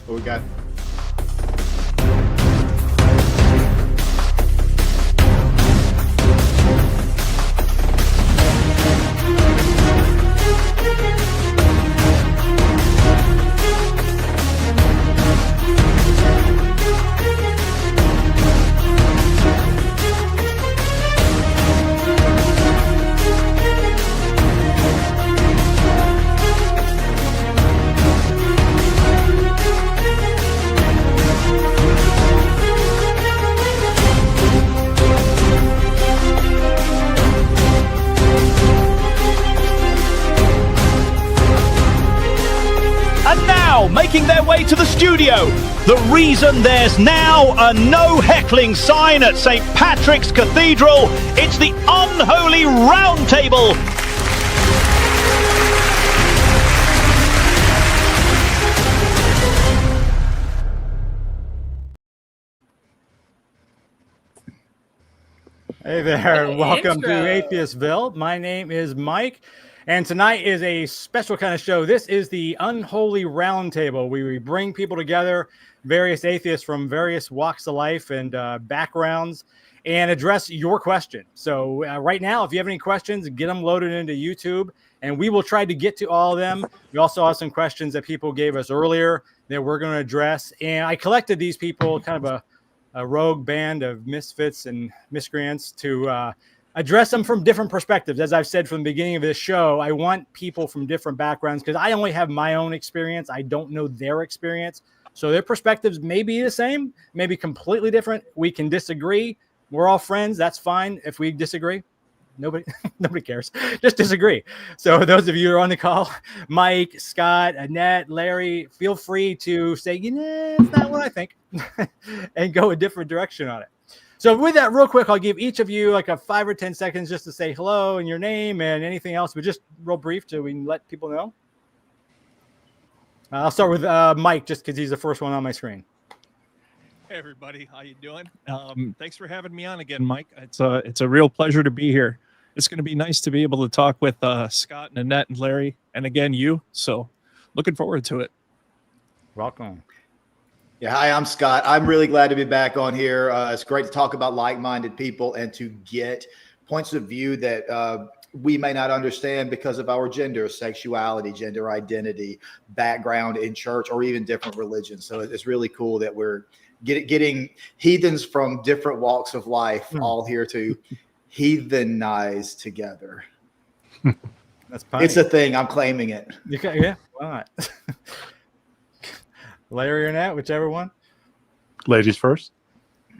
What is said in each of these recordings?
What we got? Making their way to the studio, the reason there's now a no heckling sign at St. Patrick's Cathedral, it's the Unholy Roundtable. Hey there, welcome to Atheistville. My name is Mike. And tonight is a special kind of show. This is the Unholy Roundtable, where we bring people together, various atheists from various walks of life and backgrounds, and address your question. So right now, if you have any questions, get them loaded into YouTube, and we will try to get to all of them. We also have some questions that people gave us earlier that we're going to address. And I collected these people, kind of a rogue band of misfits and miscreants, to address them from different perspectives. As I've said from the beginning of this show, I want people from different backgrounds because I only have my own experience. I don't know their experience. So their perspectives may be the same, maybe completely different. We can disagree. We're all friends. That's fine. If we disagree, nobody cares. Just disagree. So those of you who are on the call, Mike, Scott, Annette, Larry, feel free to say, it's not what I think, and go a different direction on it. So with that, real quick, I'll give each of you like a 5 or 10 seconds just to say hello and your name and anything else, but just real brief so we can let people know. I'll start with Mike, just because he's the first one on my screen. Hey everybody, how you doing? Thanks for having me on again, Mike. It's a real pleasure to be here. It's going to be nice to be able to talk with Scott and Annette and Larry, and again you. So looking forward to it. Welcome. Yeah, hi, I'm Scott. I'm really glad to be back on here. It's great to talk about like-minded people and to get points of view that we may not understand because of our gender, sexuality, gender identity, background in church, or even different religions. So it's really cool that we're getting heathens from different walks of life all here to heathenize together. That's funny. It's a thing. I'm claiming it. Yeah, why not? Larry or Annette, whichever one. Ladies first.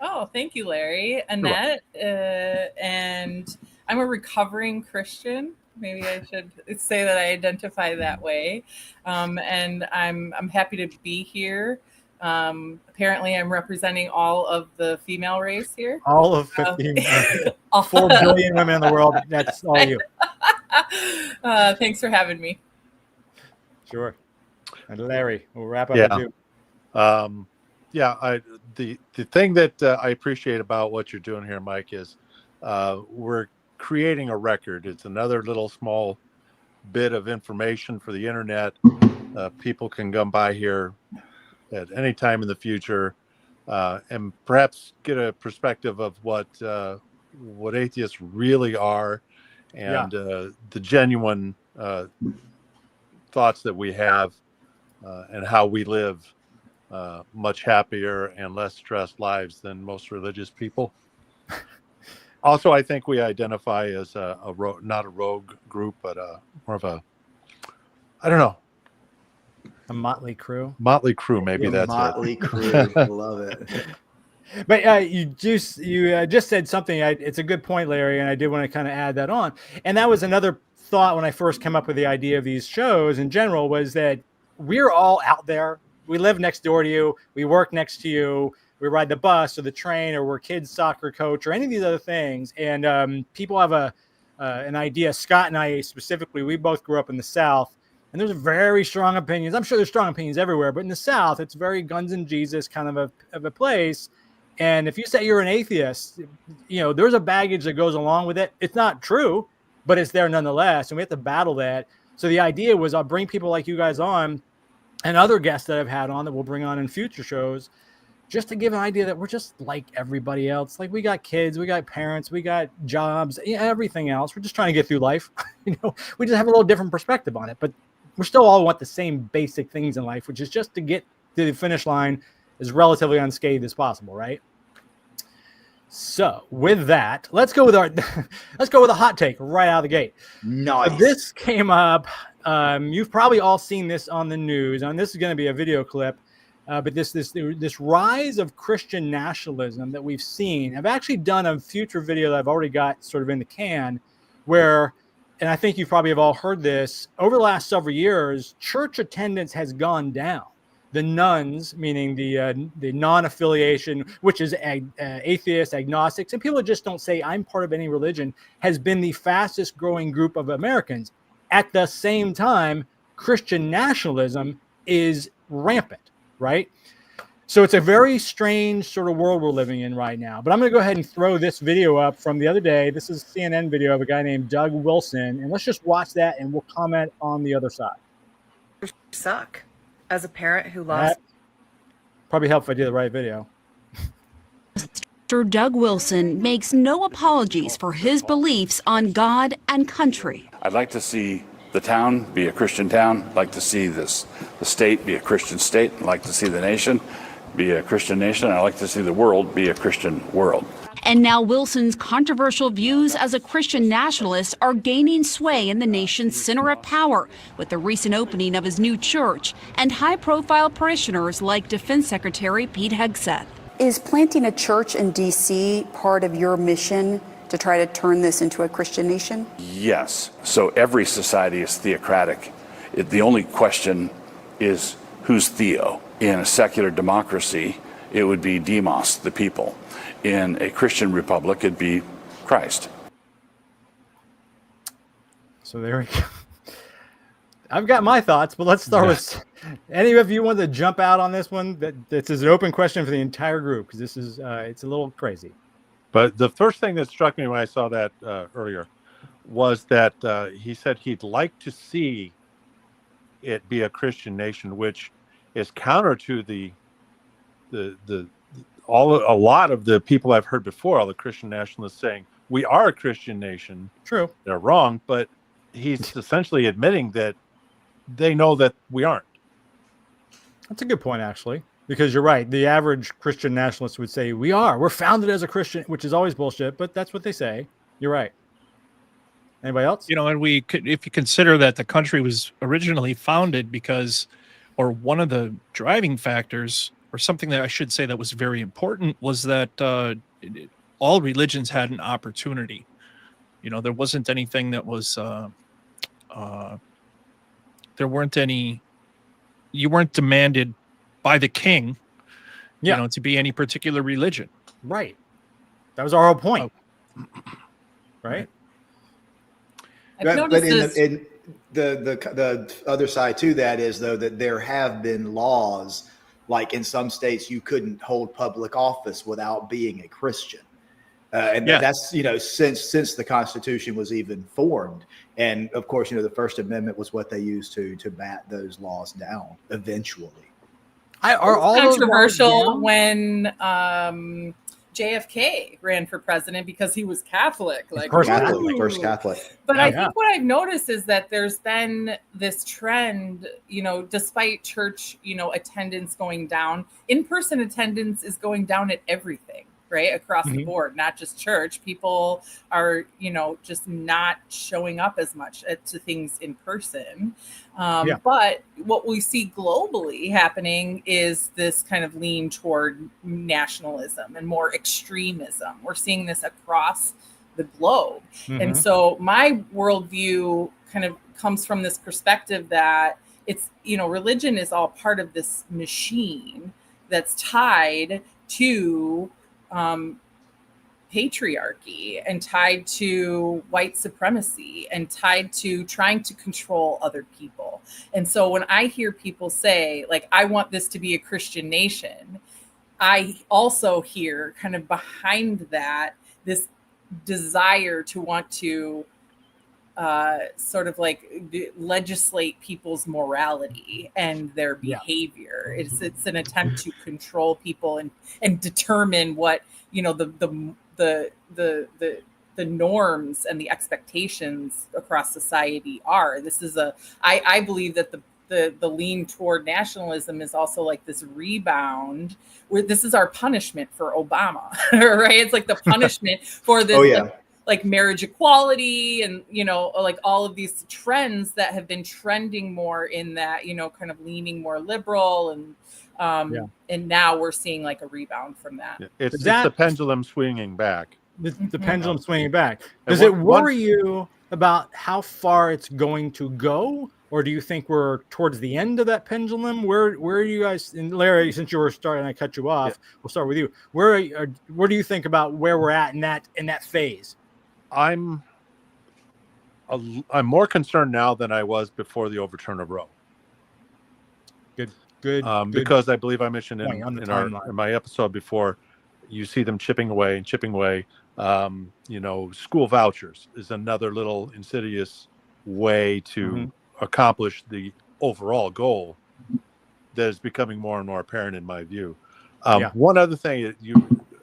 Oh, thank you, Larry. Annette, and I'm a recovering Christian. Maybe I should say that I identify that way. And I'm happy to be here. Apparently, I'm representing all of the female race here. All of 15, 4 billion women in the world. That's all you. Thanks for having me. Sure. And Larry, we'll wrap up with you. The thing that I appreciate about what you're doing here, Mike, is we're creating a record. It's another little small bit of information for the internet. People can come by here at any time in the future and perhaps get a perspective of what atheists really are and the genuine thoughts that we have and how we live much happier and less stressed lives than most religious people. Also, I think we identify as not a rogue group, but more of a, I don't know. A motley crew. Motley crew, maybe that's Motley it. crew. Love it. But you just said something. It's a good point, Larry, and I did want to kind of add that on. And that was another thought when I first came up with the idea of these shows in general, was that we're all out there. We live next door to you. We work next to you. We ride the bus or the train, or we're kids' soccer coach, or any of these other things. And people have an idea. Scott and I specifically, we both grew up in the South, and there's very strong opinions. I'm sure there's strong opinions everywhere, but in the South, it's very guns and Jesus kind of a place. And if you say you're an atheist, there's a baggage that goes along with it. It's not true, but it's there nonetheless, and we have to battle that. So the idea was I'll bring people like you guys on and other guests that I've had on that we'll bring on in future shows, just to give an idea that we're just like everybody else. Like, we got kids, we got parents, we got jobs, everything else. We're just trying to get through life. We just have a little different perspective on it, but we still all want the same basic things in life, which is just to get to the finish line as relatively unscathed as possible, right? So with that, let's go with a hot take right out of the gate. Nice. So this came up. You've probably all seen this on the news, and this is going to be a video clip. But this rise of Christian nationalism that we've seen, I've actually done a future video that I've already got sort of in the can, where, and I think you probably have all heard this, over the last several years, church attendance has gone down. The nuns, meaning the non-affiliation, which is atheists, agnostics, and people that just don't say I'm part of any religion, has been the fastest growing group of Americans. At the same time, Christian nationalism is rampant. Right? So it's a very strange sort of world we're living in right now. But I'm going to go ahead and throw this video up from the other day. This is a CNN video of a guy named Doug Wilson. And let's just watch that and we'll comment on the other side. Suck. As a parent who lost... Probably help if I do the right video. Pastor Doug Wilson makes no apologies for his beliefs on God and country. I'd like to see the town be a Christian town. I'd like to see the state be a Christian state. I'd like to see the nation be a Christian nation. I'd like to see the world be a Christian world. And now Wilson's controversial views as a Christian nationalist are gaining sway in the nation's center of power with the recent opening of his new church and high-profile parishioners like Defense Secretary Pete Hegseth. Is planting a church in D.C. part of your mission to try to turn this into a Christian nation? Yes. So every society is theocratic. The only question is who's theo. In a secular democracy, it would be demos, the people. In a Christian republic, it'd be Christ. So there we go. I've got my thoughts, but let's start with any of you want to jump out on this one. This is an open question for the entire group because this is it's a little crazy. But the first thing that struck me when I saw that earlier was that he said he'd like to see it be a Christian nation, which is counter to a lot of the people I've heard before, all the Christian nationalists saying we are a Christian nation. True. They're wrong, but he's essentially admitting that they know that we aren't. That's a good point, actually. Because you're right. The average Christian nationalist would say, we're founded as a Christian, which is always bullshit, but that's what they say. You're right. Anybody else? And if you consider that the country was originally founded because, or one of the driving factors, or something that I should say that was very important, was that all religions had an opportunity. There wasn't anything that was, you weren't demanded by the king, to be any particular religion. Right. That was our whole point. Right. But in the other side to that is, though, that there have been laws, like in some states, you couldn't hold public office without being a Christian. That's, since the Constitution was even formed. And of course, the First Amendment was what they used to bat those laws down eventually. Are all controversial when JFK ran for president because he was Catholic, first Catholic. But I think what I've noticed is that there's been this trend, despite church, attendance going down, in-person attendance is going down at everything. Right across the board, not just church. People are, just not showing up as much to things in person. But what we see globally happening is this kind of lean toward nationalism and more extremism. We're seeing this across the globe. And so my worldview kind of comes from this perspective that it's, religion is all part of this machine that's tied to patriarchy and tied to white supremacy and tied to trying to control other people. And so when I hear people say, I want this to be a Christian nation, I also hear kind of behind that this desire to want to sort of like legislate people's morality and their behavior. It's an attempt to control people and determine what, you know, the norms and the expectations across society are. This is I believe that the lean toward nationalism is also like this rebound where this is our punishment for Obama, right? It's like the punishment for this like marriage equality and, you know, like all of these trends that have been trending more in that, you know, kind of leaning more liberal and now we're seeing like a rebound from that. It's the pendulum swinging back. The pendulum swinging back. Does it worry you about how far it's going to go? Or do you think we're towards the end of that pendulum? Where are you guys? And Larry, since you were starting, I cut you off. We'll start with you. Where do you think about where we're at in that phase? I'm more concerned now than I was before the overturn of Roe. Good. Because I believe I mentioned in my episode before, you see them chipping away. You know, school vouchers is another little insidious way to accomplish the overall goal that is becoming more and more apparent in my view. One other thing that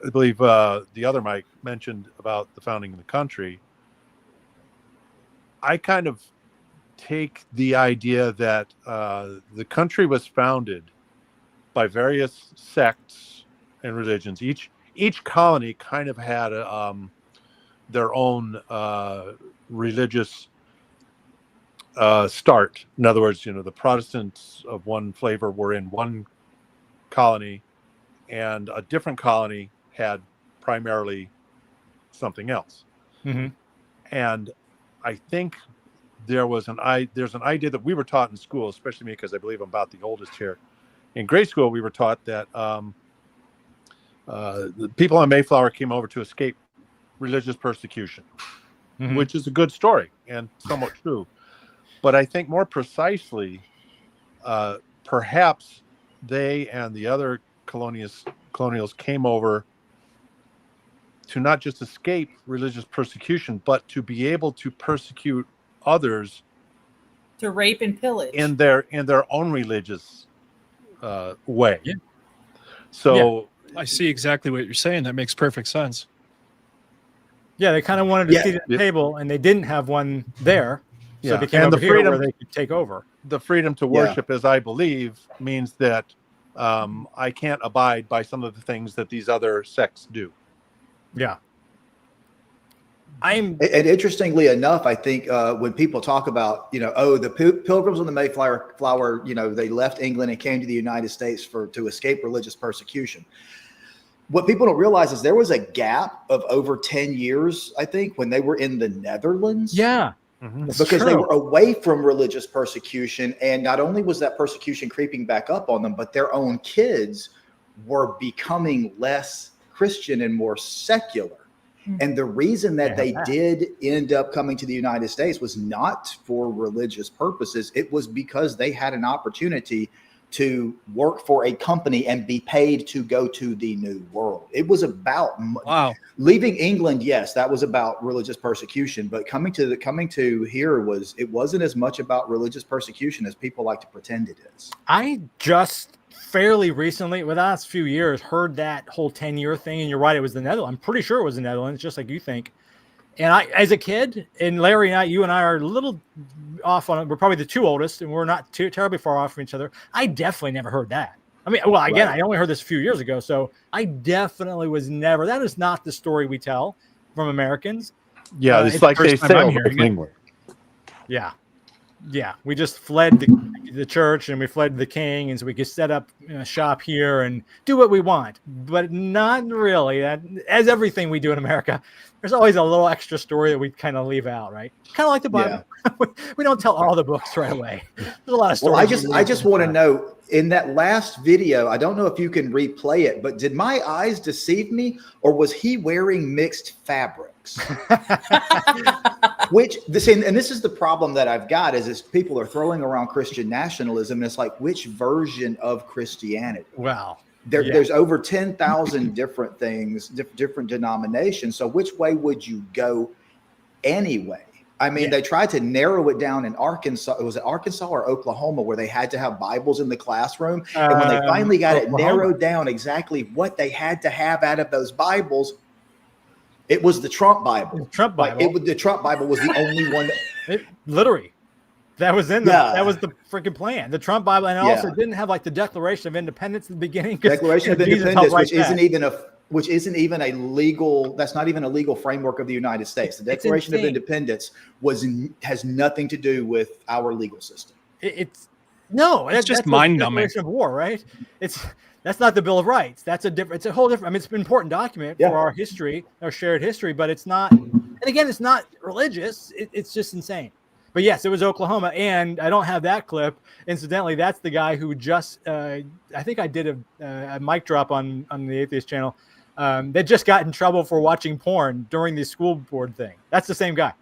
I believe the other Mike mentioned about the founding of the country, I kind of take the idea that the country was founded by various sects and religions. Each colony kind of had their own religious start. In other words, you know, the Protestants of one flavor were in one colony, and a different colony had primarily something else. And I think there's an idea that we were taught in school, especially me, because I believe I'm about the oldest here. In grade school, we were taught that the people on Mayflower came over to escape religious persecution, which is a good story and somewhat true. But I think more precisely, perhaps they and the other colonials came over to not just escape religious persecution, but to be able to persecute others, to rape and pillage in their own religious way. So I see exactly what you're saying. That makes perfect sense. Yeah, they kind of wanted to sit at the table, and they didn't have one there. So they came over here where they could take over. The freedom to worship, as I believe, means that I can't abide by some of the things that these other sects do. Yeah. And interestingly enough, I think when people talk about, you know, the Pilgrims on the Mayflower, you know, they left England and came to the United States to escape religious persecution. What people don't realize is there was a gap of over 10 years, I think, when they were in the Netherlands. Yeah. Because they were away from religious persecution. And not only was that persecution creeping back up on them, but their own kids were becoming less Christian and more secular. And the reason that they did end up coming to the United States was not for religious purposes. It was because they had an opportunity to work for a company and be paid to go to the New World. It was about leaving England. Yes, that was about religious persecution, but coming to here wasn't as much about religious persecution as people like to pretend it is. I just fairly recently, within the last few years, heard that whole 10-year thing, and you're right, it was the Netherlands. I'm pretty sure it was the Netherlands, just like you think. And I, as a kid, and Larry and I, you and I are a little off on it. We're probably the two oldest, and we're not too terribly far off from each other. I definitely never heard that. I mean, well, again, I only heard this a few years ago, so I definitely was never. That is not the story we tell from Americans. Yeah, it's like they say in England. Yeah, we just fled the church and we fled the king, and so we could set up shop here and do what we want. But not really. That, as everything we do in America, there's always a little extra story that we kind of leave out, right? Kind of like the Bible. Yeah. We don't tell all the books right away. There's a lot of stories. Well, I just want to know, in that last video, I don't know if you can replay it, but did my eyes deceive me, or was he wearing mixed fabrics? This is the problem that I've got is people are throwing around Christian nationalism, and it's like, which version of Christianity? Wow. There's over 10,000 different things, different denominations. So which way would you go anyway? I mean, they tried to narrow it down in Arkansas. It was Arkansas or Oklahoma where they had to have Bibles in the classroom. And when they finally got it narrowed down exactly what they had to have out of those Bibles, it was the Trump Bible. Trump Bible. The Trump Bible was the only one that literally. That was that was the freaking plan. The Trump Bible, and it also didn't have like the Declaration of Independence at the beginning. Declaration of Independence, which isn't even a legal. That's not even a legal framework of the United States. The Declaration of Independence has nothing to do with our legal system. It's just mind numbing. Declaration of War, right? That's not the Bill of Rights. That's a different. It's a whole different. I mean, it's an important document for our history, our shared history, but it's not. And again, it's not religious. It's just insane. But yes, it was Oklahoma, and I don't have that clip. Incidentally, that's the guy who just, I think I did a mic drop on the Atheist channel, that just got in trouble for watching porn during the school board thing. That's the same guy,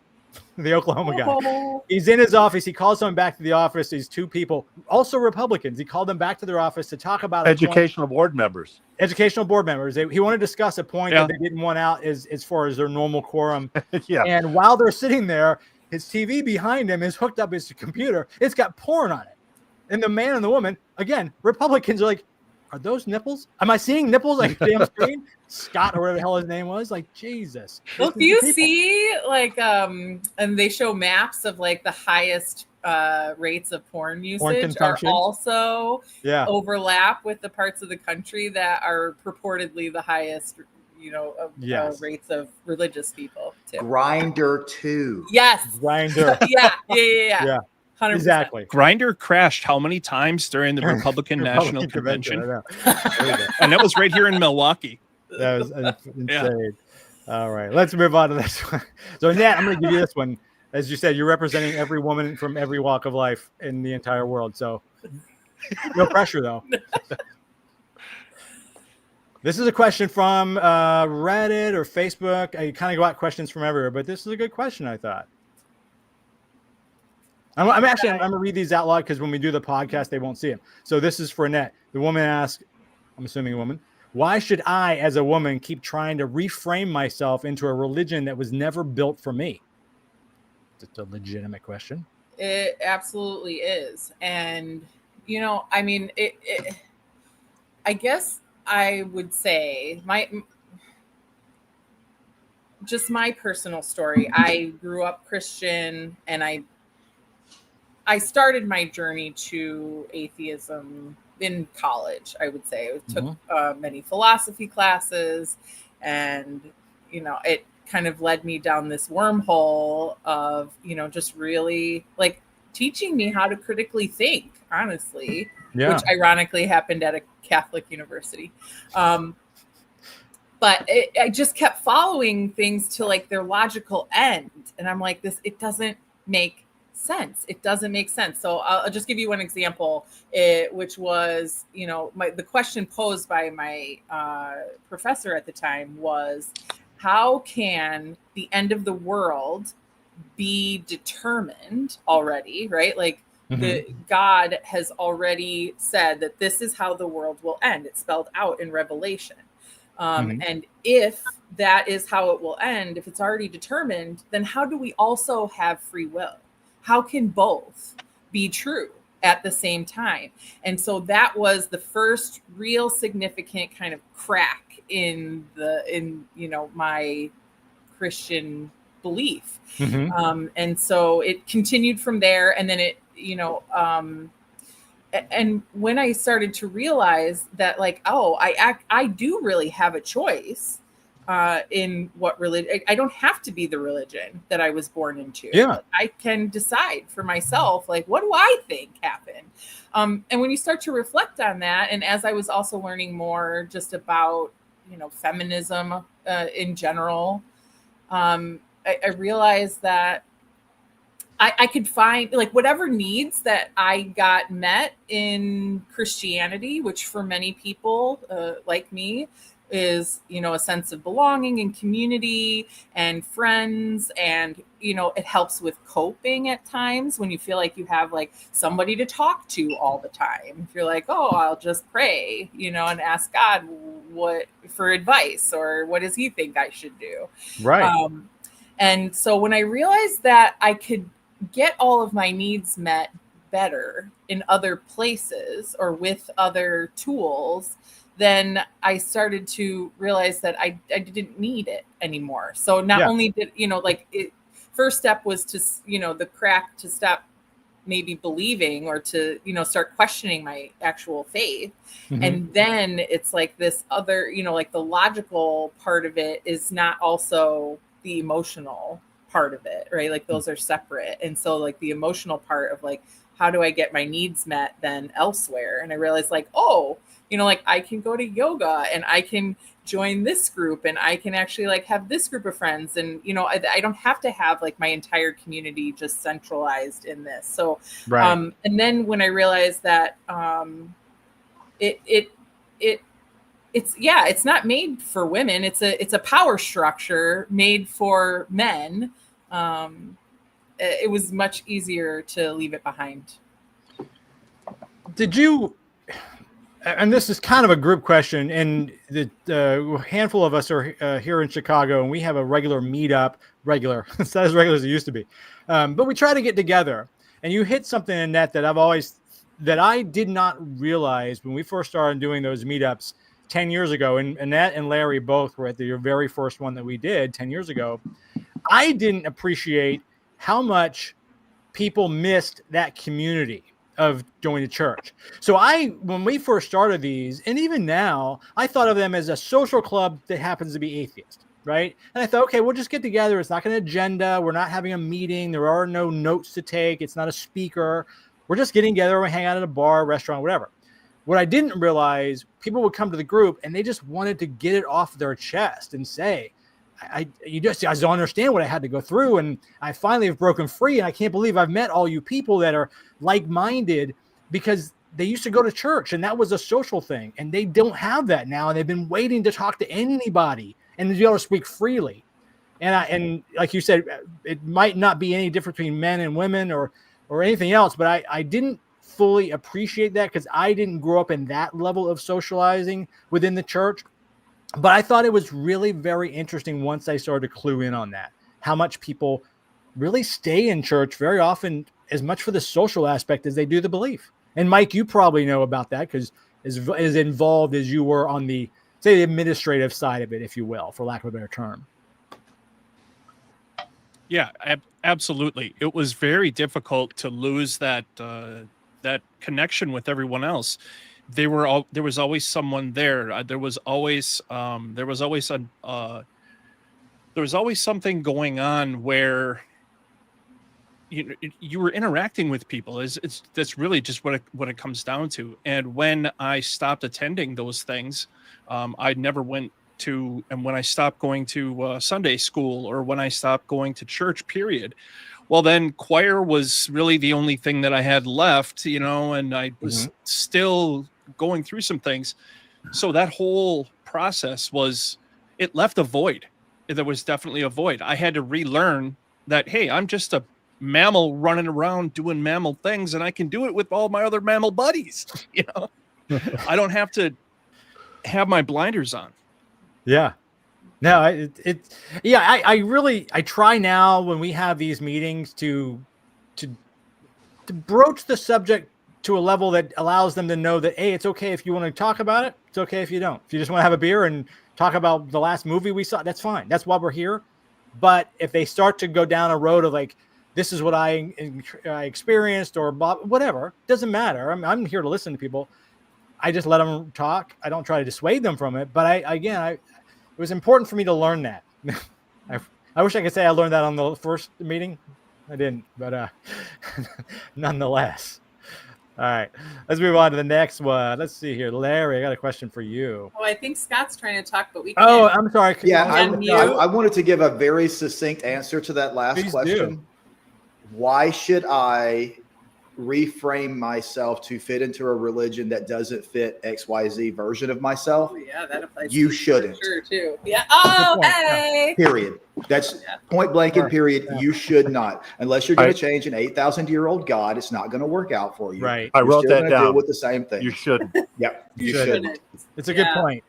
the Oklahoma guy. He's in his office. He calls someone back to the office. These two people, also Republicans. He called them back to their office to talk about educational board members. Educational board members. He wanted to discuss a point that they didn't want out as far as their normal quorum. And while they're sitting there, his TV behind him is hooked up his computer. It's got porn on it. And the man and the woman, again, Republicans are like, are those nipples? Am I seeing nipples like damn screen? Scott or whatever the hell his name was. Like, Jesus. Well, if you see like, and they show maps of like the highest rates of porn usage are also overlap with the parts of the country that are purportedly the highest rates of religious people too. Grindr too. Yes. Grindr. Yeah. 100%. Exactly. Grindr crashed how many times during the Republican National Convention? And that was right here in Milwaukee. That was insane. All right, let's move on to this one. So, Annette, I'm going to give you this one. As you said, you're representing every woman from every walk of life in the entire world. So, no pressure, though. This is a question from Reddit or Facebook. I kind of got questions from everywhere, but this is a good question, I thought. I'm going to read these out loud because when we do the podcast, they won't see them. So this is for Annette. The woman asked, I'm assuming a woman, why should I, as a woman, keep trying to reframe myself into a religion that was never built for me? It's a legitimate question. It absolutely is. And, I mean, I guess I would say my personal story. I grew up Christian, and I started my journey to atheism in college. I would say I took many philosophy classes, and it kind of led me down this wormhole of just really like teaching me how to critically think, honestly. Which ironically happened at a Catholic university. But I just kept following things to like their logical end. And I'm like, it doesn't make sense. It doesn't make sense. So I'll just give you one example, which was, the question posed by my professor at the time was, how can the end of the world be determined already, right? Like, the God has already said that this is how the world will end. It's spelled out in Revelation. And if that is how it will end, if it's already determined, then how do we also have free will? How can both be true at the same time? And so that was the first real significant kind of crack in my Christian belief. And so it continued from there. And then and when I started to realize that, like, I do really have a choice in what religion. I don't have to be the religion that I was born into. I can decide for myself, like, what do I think happened? And when you start to reflect on that, and as I was also learning more just about, feminism in general, I realized that I could find like whatever needs that I got met in Christianity, which for many people like me is, a sense of belonging and community and friends. And, it helps with coping at times when you feel like you have like somebody to talk to all the time. If you're like, I'll just pray, and ask God what for advice or what does he think I should do? Right. And so when I realized that I could get all of my needs met better in other places or with other tools, then I started to realize that I didn't need it anymore. So not only did, first step was to, the crack to stop maybe believing or to, start questioning my actual faith. Mm-hmm. And then it's like this other, like the logical part of it is not also the emotional part of it, right? Like those are separate. And so like the emotional part of like, how do I get my needs met then elsewhere? And I realized like, oh, like I can go to yoga and I can join this group and I can actually like have this group of friends. And, I don't have to have like my entire community just centralized in this. So, and then when I realized that it's not made for women. It's a power structure made for men. It was much easier to leave it behind. Did you, and this is kind of a group question, and the handful of us are here in Chicago, and we have a regular meetup, it's not as regular as it used to be, but we try to get together. And you hit something, Annette, that I did not realize when we first started doing those meetups 10 years ago, and Annette and Larry both were at the very first one that we did 10 years ago. I didn't appreciate how much people missed that community of going to church. So when we first started these, and even now, I thought of them as a social club that happens to be atheist, right? And I thought, okay, we'll just get together. It's not an agenda. We're not having a meeting. There are no notes to take. It's not a speaker. We're just getting together and hang out at a bar, restaurant, whatever. What I didn't realize, people would come to the group and they just wanted to get it off their chest and say, I just don't understand what I had to go through. And I finally have broken free. And I can't believe I've met all you people that are like-minded, because they used to go to church and that was a social thing. And they don't have that now. And they've been waiting to talk to anybody and to be able to speak freely. And like you said, it might not be any difference between men and women or anything else, but I didn't fully appreciate that because I didn't grow up in that level of socializing within the church. But I thought it was really very interesting once I started to clue in on that, how much people really stay in church very often as much for the social aspect as they do the belief. And Mike, you probably know about that because as involved as you were on the, say, the administrative side of it, if you will, for lack of a better term. Yeah, absolutely. It was very difficult to lose that connection with everyone else. There was always someone there. There was always something going on where you were interacting with people. That's really just what it comes down to. And when I stopped attending those things, I never went to. And when I stopped going to Sunday school, or when I stopped going to church, period. Well, then choir was really the only thing that I had left, and I was still going through some things. So that whole process it left a void. There was definitely a void. I had to relearn that, hey, I'm just a mammal running around doing mammal things, and I can do it with all my other mammal buddies. I don't have to have my blinders on. Yeah. No, I try now when we have these meetings to broach the subject to a level that allows them to know that, hey, it's okay if you want to talk about it. It's okay if you don't. If you just want to have a beer and talk about the last movie we saw, that's fine. That's why we're here. But if they start to go down a road of like, this is what I experienced or whatever, doesn't matter. I'm here to listen to people. I just let them talk. I don't try to dissuade them from it. But it was important for me to learn that. I wish I could say I learned that on the first meeting. I didn't, but nonetheless. All right, let's move on to the next one. Let's see here. Larry, I got a question for you. Oh, I think Scott's trying to talk, but we can't. Oh, I'm sorry. Yeah, I wanted to give a very succinct answer to that last question. Do. Why should I reframe myself to fit into a religion that doesn't fit XYZ version of myself? Oh, yeah, that applies. You shouldn't. Sure, too. Yeah. Oh, hey. Period. That's point blank and period. You should not, unless you're going to change an 8,000-year-old God. It's not going to work out for you. Right. I wrote that down. Deal with the same thing. You shouldn't. Yeah, you shouldn't. It's a good point.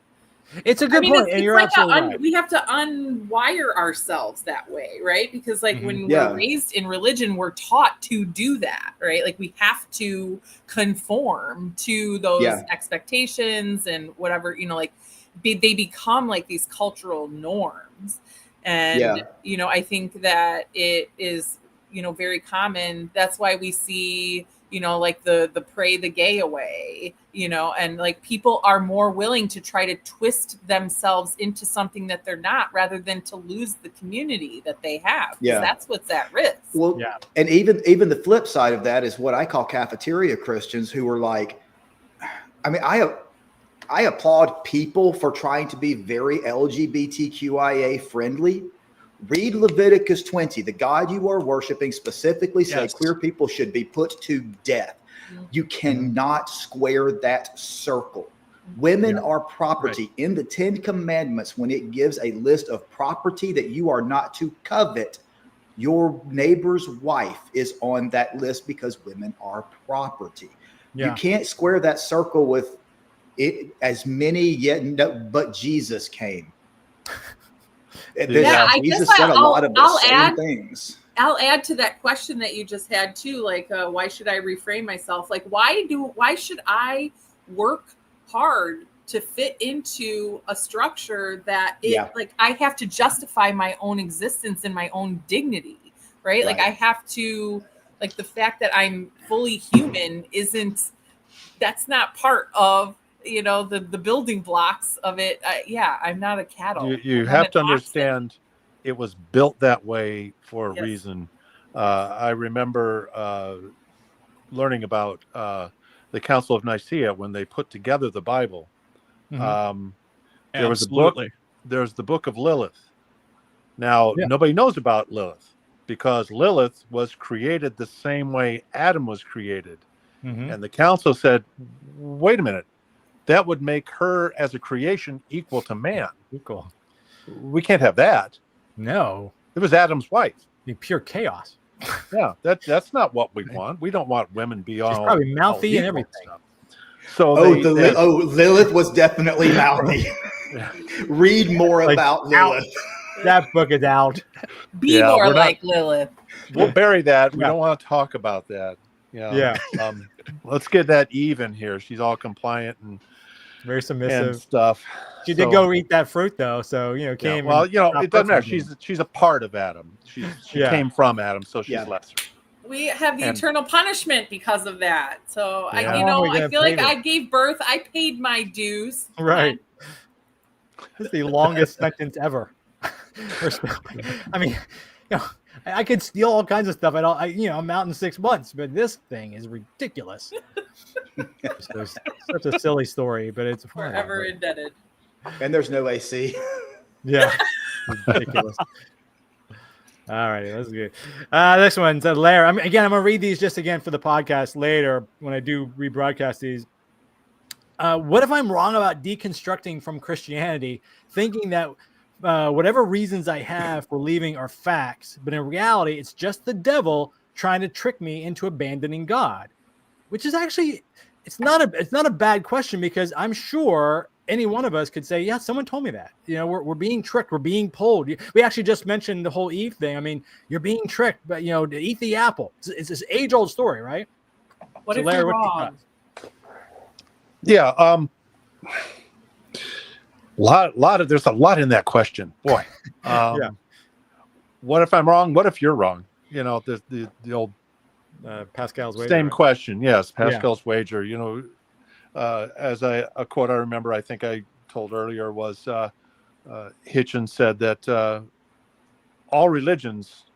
It's a good point, and you're absolutely right. We have to unwire ourselves that way, right? Because like when we're raised in religion, we're taught to do that, right? Like we have to conform to those expectations and whatever, like they become like these cultural norms. And, I think that it is, very common. That's why we see, like the pray the gay away, and like people are more willing to try to twist themselves into something that they're not rather than to lose the community that they have. Yeah. That's what's at risk. Well, and even the flip side of that is what I call cafeteria Christians who are like, I mean, I applaud people for trying to be very LGBTQIA friendly. Read Leviticus 20. The God you are worshiping specifically says queer people should be put to death. You cannot square that circle. Women are property. In the 10 Commandments, when it gives a list of property that you are not to covet, your neighbor's wife is on that list because women are property. You can't square that circle with it as many but Jesus came. Jesus said a lot of the same things. I'll add to that question that you just had too. Like, why should I reframe myself? Like, why should I work hard to fit into a structure that like I have to justify my own existence and my own dignity, right? Like I have to, like the fact that I'm fully human that's not part of the building blocks of it. I'm not a cattle. You have to understand it was built that way for a reason. I remember learning about the Council of Nicaea when they put together the Bible. There was there's the book of Lilith. Now, nobody knows about Lilith because Lilith was created the same way Adam was created. And the council said, wait a minute. That would make her as a creation equal to man. Equal. We can't have that. No. It was Adam's wife. Be pure chaos. Yeah, that's not what we want. We don't want women beyond. She's probably mouthy and everything. So Lilith was definitely mouthy. Read more about Lilith. That book is out. Be more like Lilith. We'll bury that. We don't want to talk about that. Let's get that Eve in here. She's all compliant and very submissive and stuff. She did go eat that fruit though, so came. Well, it doesn't matter. She's a part of Adam. She came from Adam, so she's lesser. We have the eternal punishment because of that. So I feel like I gave birth. I paid my dues. Right. It's the longest sentence ever. I mean, I could steal all kinds of stuff. I'm out in 6 months, but this thing is ridiculous. It's such a silly story, but it's forever indebted. And there's no AC. Yeah, ridiculous. All right, that's good. This one's Larry. I'm gonna read these just again for the podcast later when I do rebroadcast these. What if I'm wrong about deconstructing from Christianity, thinking that whatever reasons I have for leaving are facts, but in reality, it's just the devil trying to trick me into abandoning God? Which is actually, it's not a bad question, because I'm sure any one of us could say, yeah, someone told me that. We're being tricked. We're being pulled. We actually just mentioned the whole Eve thing. I mean, you're being tricked, but to eat the apple. It's this age-old story, right? What if you're wrong? Yeah. There's a lot in that question. Boy. What if I'm wrong? What if you're wrong? The old Pascal's wager. Same question. Yes. Pascal's wager, as a quote I remember, I think I told earlier was Hitchens said that all religions,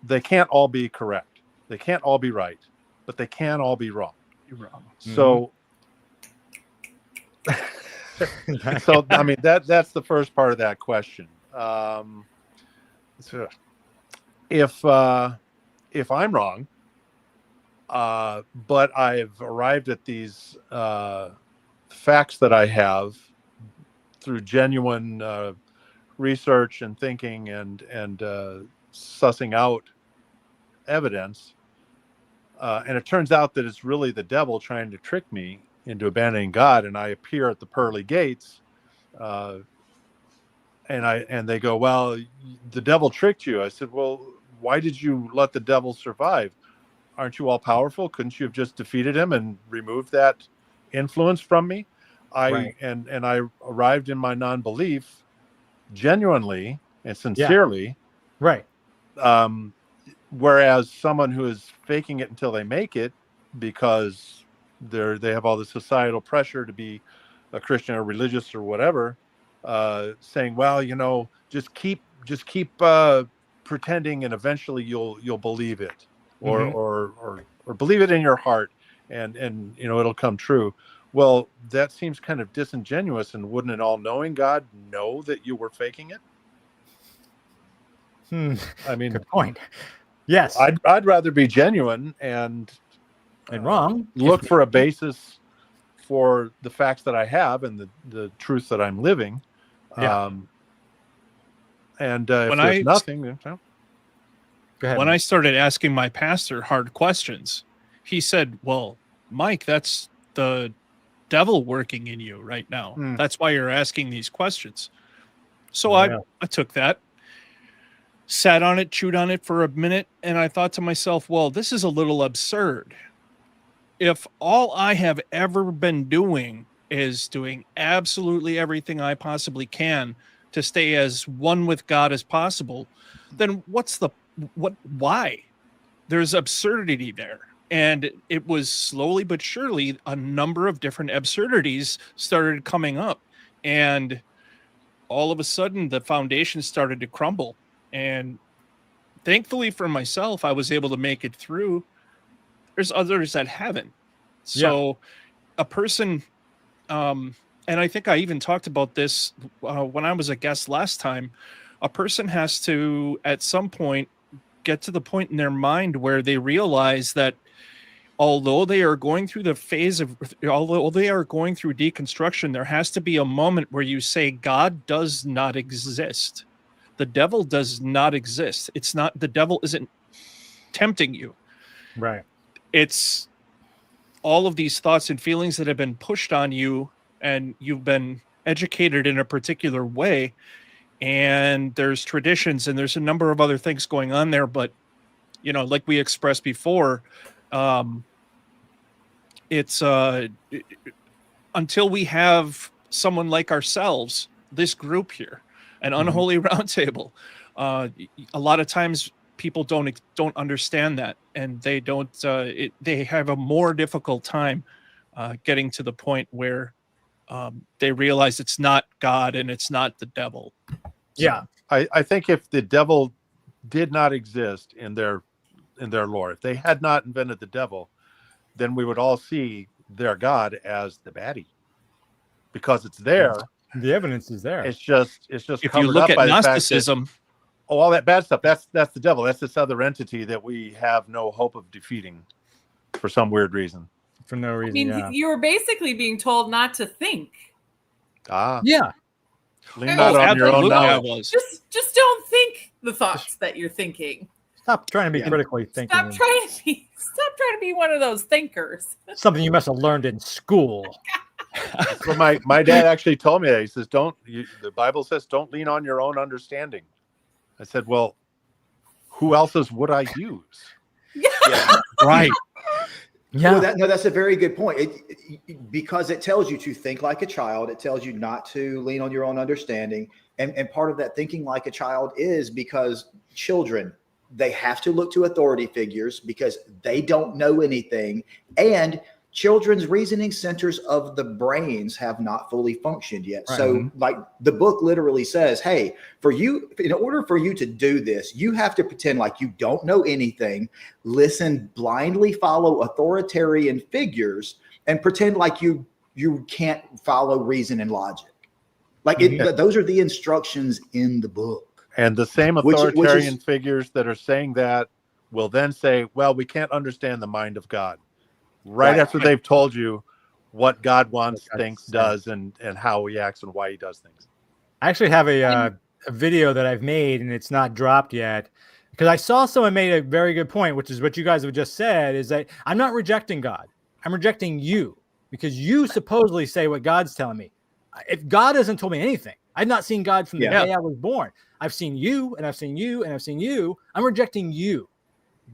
they can't all be correct. They can't all be right, but they can all be wrong. You're wrong. So, so I mean that's the first part of that question. If I'm wrong, but I've arrived at these facts that I have through genuine research and thinking and sussing out evidence, and it turns out that it's really the devil trying to trick me into abandoning God, and I appear at the pearly gates, And they go, well, the devil tricked you. I said, well, why did you let the devil survive? Aren't you all powerful? Couldn't you have just defeated him and removed that influence from me? Right. And I arrived in my non-belief genuinely and sincerely. Right. Whereas someone who is faking it until they make it because they have all the societal pressure to be a Christian or religious or whatever, saying, well, just keep pretending and eventually you'll believe it, or believe it in your heart and it'll come true. Well, that seems kind of disingenuous, and wouldn't an all-knowing God know that you were faking it? I mean, good point. Yes, I'd rather be genuine and wrong. Look for a basis for the facts that I have and the truth that I'm living. Yeah. If there's nothing, go ahead. When I started asking my pastor hard questions, he said, "Well, Mike, that's the devil working in you right now. That's why you're asking these questions." So I took that, sat on it, chewed on it for a minute, and I thought to myself, well, this is a little absurd. If all I have ever been doing is doing absolutely everything I possibly can to stay as one with God as possible, then why? There's absurdity there. And it was slowly but surely a number of different absurdities started coming up. And all of a sudden, the foundation started to crumble. And thankfully for myself, I was able to make it through. There's others that haven't. So a person, and I think I even talked about this when I was a guest last time, a person has to, at some point, get to the point in their mind where they realize that although they are going through although they are going through deconstruction, there has to be a moment where you say, God does not exist. The devil does not exist. The devil isn't tempting you. Right. It's all of these thoughts and feelings that have been pushed on you, and you've been educated in a particular way. And there's traditions and there's a number of other things going on there. But, like we expressed before, it's until we have someone like ourselves, this group here, an Unholy Roundtable, a lot of times people don't understand that, and they don't they have a more difficult time getting to the point where they realize it's not God and it's not the devil. Yeah, I think if the devil did not exist in their lore, if they had not invented the devil, then we would all see their God as the baddie, because it's there. The evidence is there. It's just If covered you look up at by Gnosticism, the fact that, all that bad stuff, that's the devil. That's this other entity that we have no hope of defeating for some weird reason. For no reason. I mean, you were basically being told not to think. Yeah. Lean not on your own knowledge. Just don't think the thoughts that you're thinking. Stop trying to be critically thinking. Stop trying to be one of those thinkers. Something you must have learned in school. So my dad actually told me that. He says, the Bible says, don't lean on your own understanding. I said, well, who else's would I use? Yeah. Right. Yeah. Well, that's a very good point. Because it tells you to think like a child. It tells you not to lean on your own understanding. And part of that thinking like a child is because children, they have to look to authority figures because they don't know anything. And children's reasoning centers of the brains have not fully functioned yet. Right. So like the book literally says, hey, in order for you to do this, you have to pretend like you don't know anything, listen, blindly follow authoritarian figures, and pretend like you can't follow reason and logic. Like those are the instructions in the book. And the same authoritarian figures that are saying that will then say, well, we can't understand the mind of God. Right after they've told you what God wants, thinks, does, and how he acts and why he does things. I actually have a video that I've made, and it's not dropped yet, because I saw someone made a very good point, which is what you guys have just said, is that I'm not rejecting God. I'm rejecting you, because you supposedly say what God's telling me. if God hasn't told me anything, I've not seen God from the Yeah. day I was born. I've seen you, and I've seen you, and I've seen you. I'm rejecting you.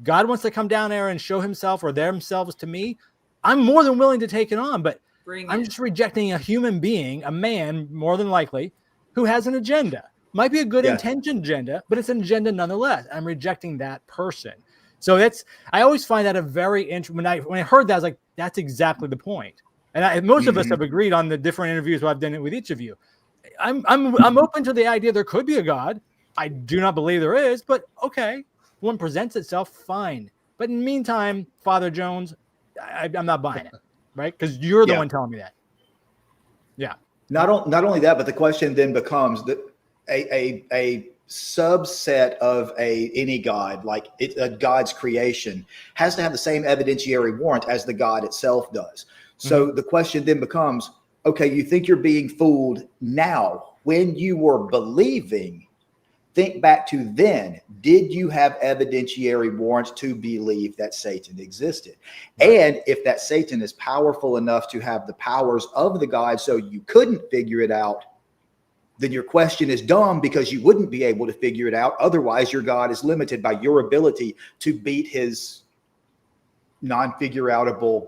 God wants to come down there and show himself or themselves to me. I'm more than willing to take it on, but I'm just rejecting a human being, a man, more than likely, who has an agenda. Might be a good intentioned agenda, but it's an agenda nonetheless. I'm rejecting that person. So I always find that a very interesting. When I heard that, I was like, that's exactly the point. And most of us have agreed on the different interviews where I've done it with each of you. I'm open to the idea there could be a God. I do not believe there is, but okay, one presents itself, fine. But in the meantime, Father Jones, I'm not buying it, right? Because you're the one telling me that. Yeah. Not only that, but the question then becomes that a subset of any God, like a God's creation, has to have the same evidentiary warrant as the God itself does. So the question then becomes, okay, you think you're being fooled now. When you were believing, think back to then. Did you have evidentiary warrants to believe that Satan existed? And if that Satan is powerful enough to have the powers of the God so you couldn't figure it out, then your question is dumb because you wouldn't be able to figure it out. Otherwise, your God is limited by your ability to beat his non-figure-outable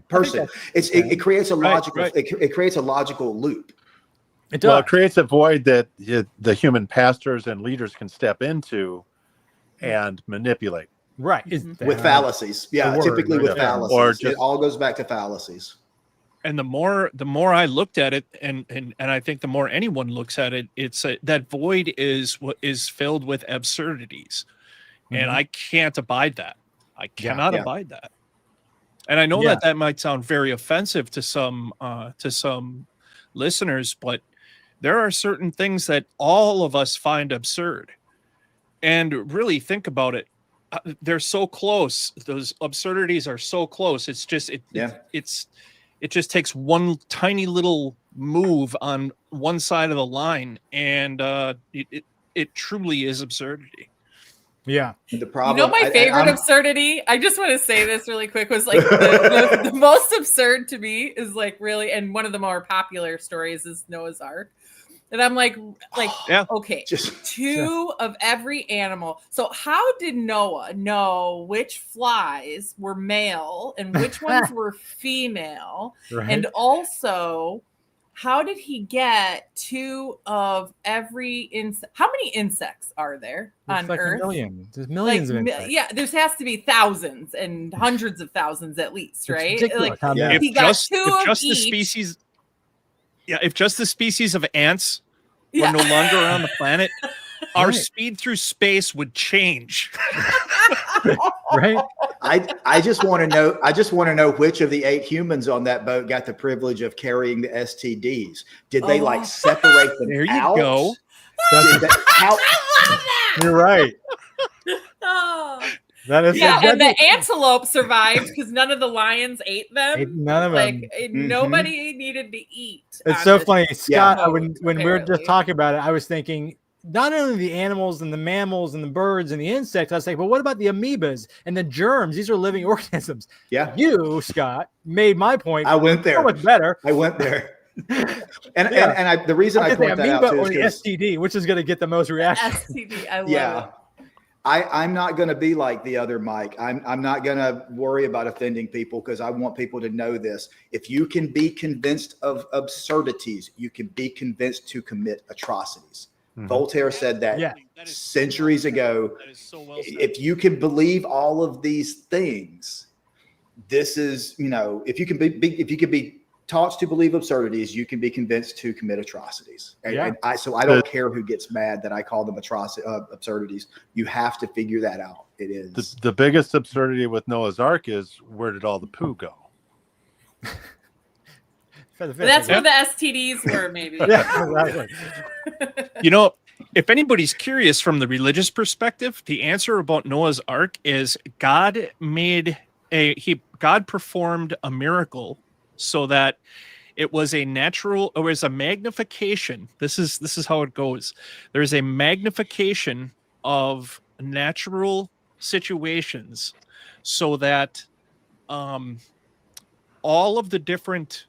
person. It creates a logical it creates a logical loop. It does. Well, it creates a void that the human pastors and leaders can step into and manipulate. Right. With fallacies. Yeah, typically with fallacies. Or just, it all goes back to fallacies. And the more I looked at it, and I think the more anyone looks at it, it's that void is filled with absurdities, and I can't abide that. I cannot abide that. And I know that might sound very offensive to some listeners, but there are certain things that all of us find absurd. And really think about it. They're so close. Those absurdities are so close. It's just it just takes one tiny little move on one side of the line, and it truly is absurdity. Yeah. The problem, my favorite absurdity, I just want to say this really quick, was like the most absurd to me is like really, and one of the more popular stories is Noah's Ark. And I'm like, okay, two of every animal. So how did Noah know which flies were male and which ones were female? Right. And also, how did he get two of every insect? How many insects are there on Earth? There's millions of insects. Yeah, there has to be thousands and hundreds of thousands at least, right? Like he got two of each. If just the species of ants were no longer on the planet, our speed through space would change. Right? I just want to know which of the 8 humans on that boat got the privilege of carrying the STDs. Did they like separate them there out? You go. You're right. That is and the antelope survived because none of the lions ate them. None of them. Nobody needed to eat. It's so funny, Scott. When we were just talking about it, I was thinking not only the animals and the mammals and the birds and the insects. I was like, well, what about the amoebas and the germs? These are living organisms. Yeah. You, Scott, made my point. I went there. So much better. I went there. And the reason I point that out too is the STD, which is going to get the most reaction. STD, I love it. I'm not going to be like the other Mike. I'm not going to worry about offending people because I want people to know this. If you can be convinced of absurdities, you can be convinced to commit atrocities. Voltaire said that centuries ago. That is so well said. If you can believe all of these things, this is, if you can be taught to believe absurdities, you can be convinced to commit atrocities. And I don't care who gets mad that I call them absurdities. You have to figure that out. It is the biggest absurdity with Noah's Ark is, where did all the poo go? That's where the STDs were, maybe. Exactly. If anybody's curious from the religious perspective, the answer about Noah's Ark is God performed a miracle so that it was a magnification. This is how it goes. There's a magnification of natural situations so that all of the different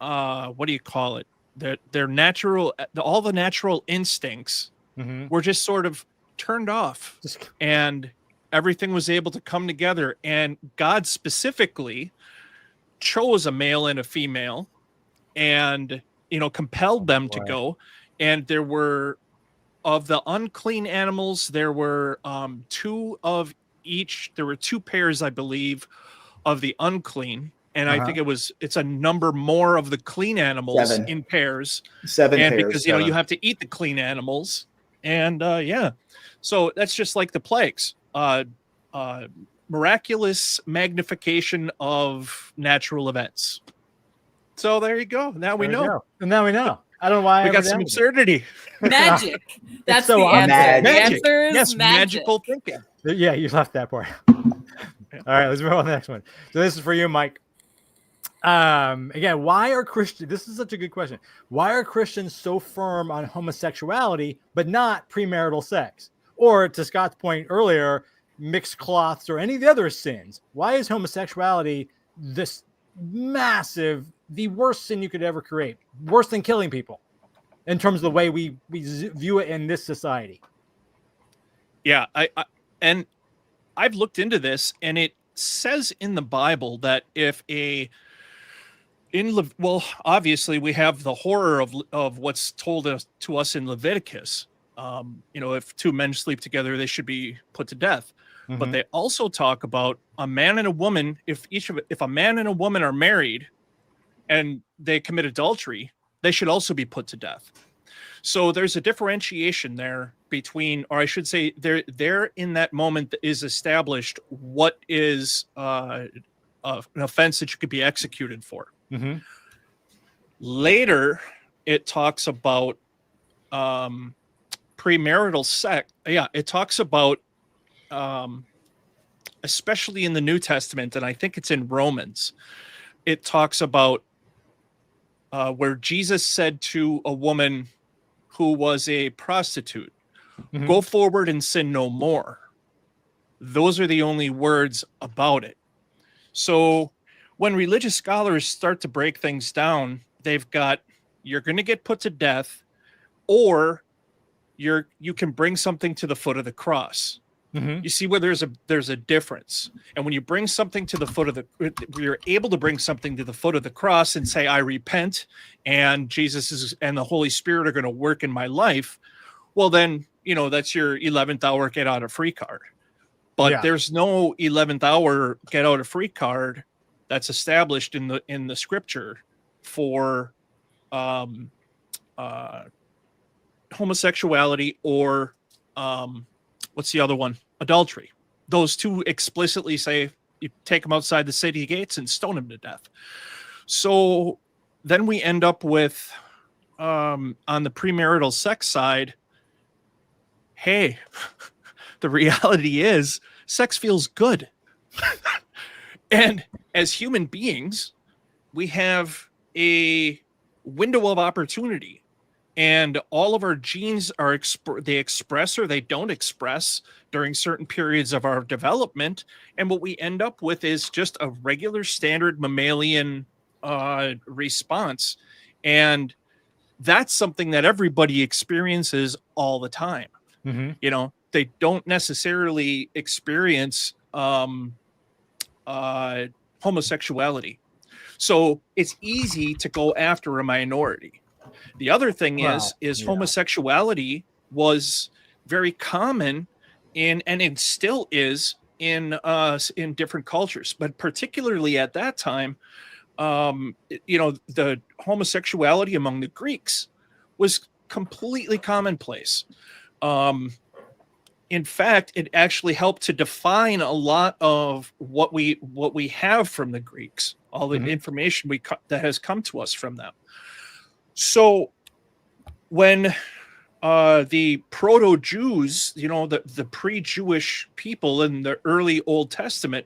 what do you call it? Their natural, all the natural instincts were just sort of turned off, and everything was able to come together. And God specifically chose a male and a female, and compelled them to go. And there were, of the unclean animals, there were two of each. There were two pairs, I believe, of the unclean. And I think it's a number more of the clean animals in pairs. 7 and pairs. Because you have to eat the clean animals. And so that's just like the plagues. Miraculous magnification of natural events. So there you go. Now we know. And now we know. I don't know why we got some absurdity. Magic. That's so the answer. magic. The answer is Yes, magic. magical thinking. Yeah, you left that part. All right, let's move on to the next one. So this is for you, Mike. Again, why are Christians? This is such a good question. Why are Christians so firm on homosexuality but not premarital sex? Or, to Scott's point earlier, mixed cloths or any of the other sins? Why is homosexuality this massive, the worst sin you could ever create, worse than killing people, in terms of the way we view it in this society? Yeah, and I've looked into this, and it says in the Bible that if obviously we have the horror of what's told to us in Leviticus. If two men sleep together, they should be put to death. But they also talk about a man and a woman. If a man and a woman are married and they commit adultery, they should also be put to death. So there's a differentiation there between, or I should say, there in that moment is established what is an offense that you could be executed for. Later, it talks about premarital sex. Yeah, it talks about, especially in the New Testament, and I think it's in Romans, it talks about where Jesus said to a woman who was a prostitute, go forward and sin no more. Those are the only words about it. So when religious scholars start to break things down, they've got, you're going to get put to death, or you can bring something to the foot of the cross. You see where there's a difference. And when you bring something to the foot of you're able to bring something to the foot of the cross and say, I repent, and Jesus and the Holy Spirit are going to work in my life. Well, then, that's your 11th hour get out of free card. But there's no 11th hour get out of free card that's established in the scripture for homosexuality or what's the other one? Adultery. Those two explicitly say you take them outside the city gates and stone them to death. So then we end up with, on the premarital sex side, hey, the reality is sex feels good. And as human beings, we have a window of opportunity. And all of our genes are they express or they don't express during certain periods of our development. And what we end up with is just a regular standard mammalian response. And that's something that everybody experiences all the time. They don't necessarily experience homosexuality. So it's easy to go after a minority. The other thing is homosexuality was very common and it still is in different cultures, but particularly at that time, the homosexuality among the Greeks was completely commonplace. In fact, it actually helped to define a lot of what we have from the Greeks, all the information that has come to us from them. So when the proto-Jews, the pre-Jewish people in the early Old Testament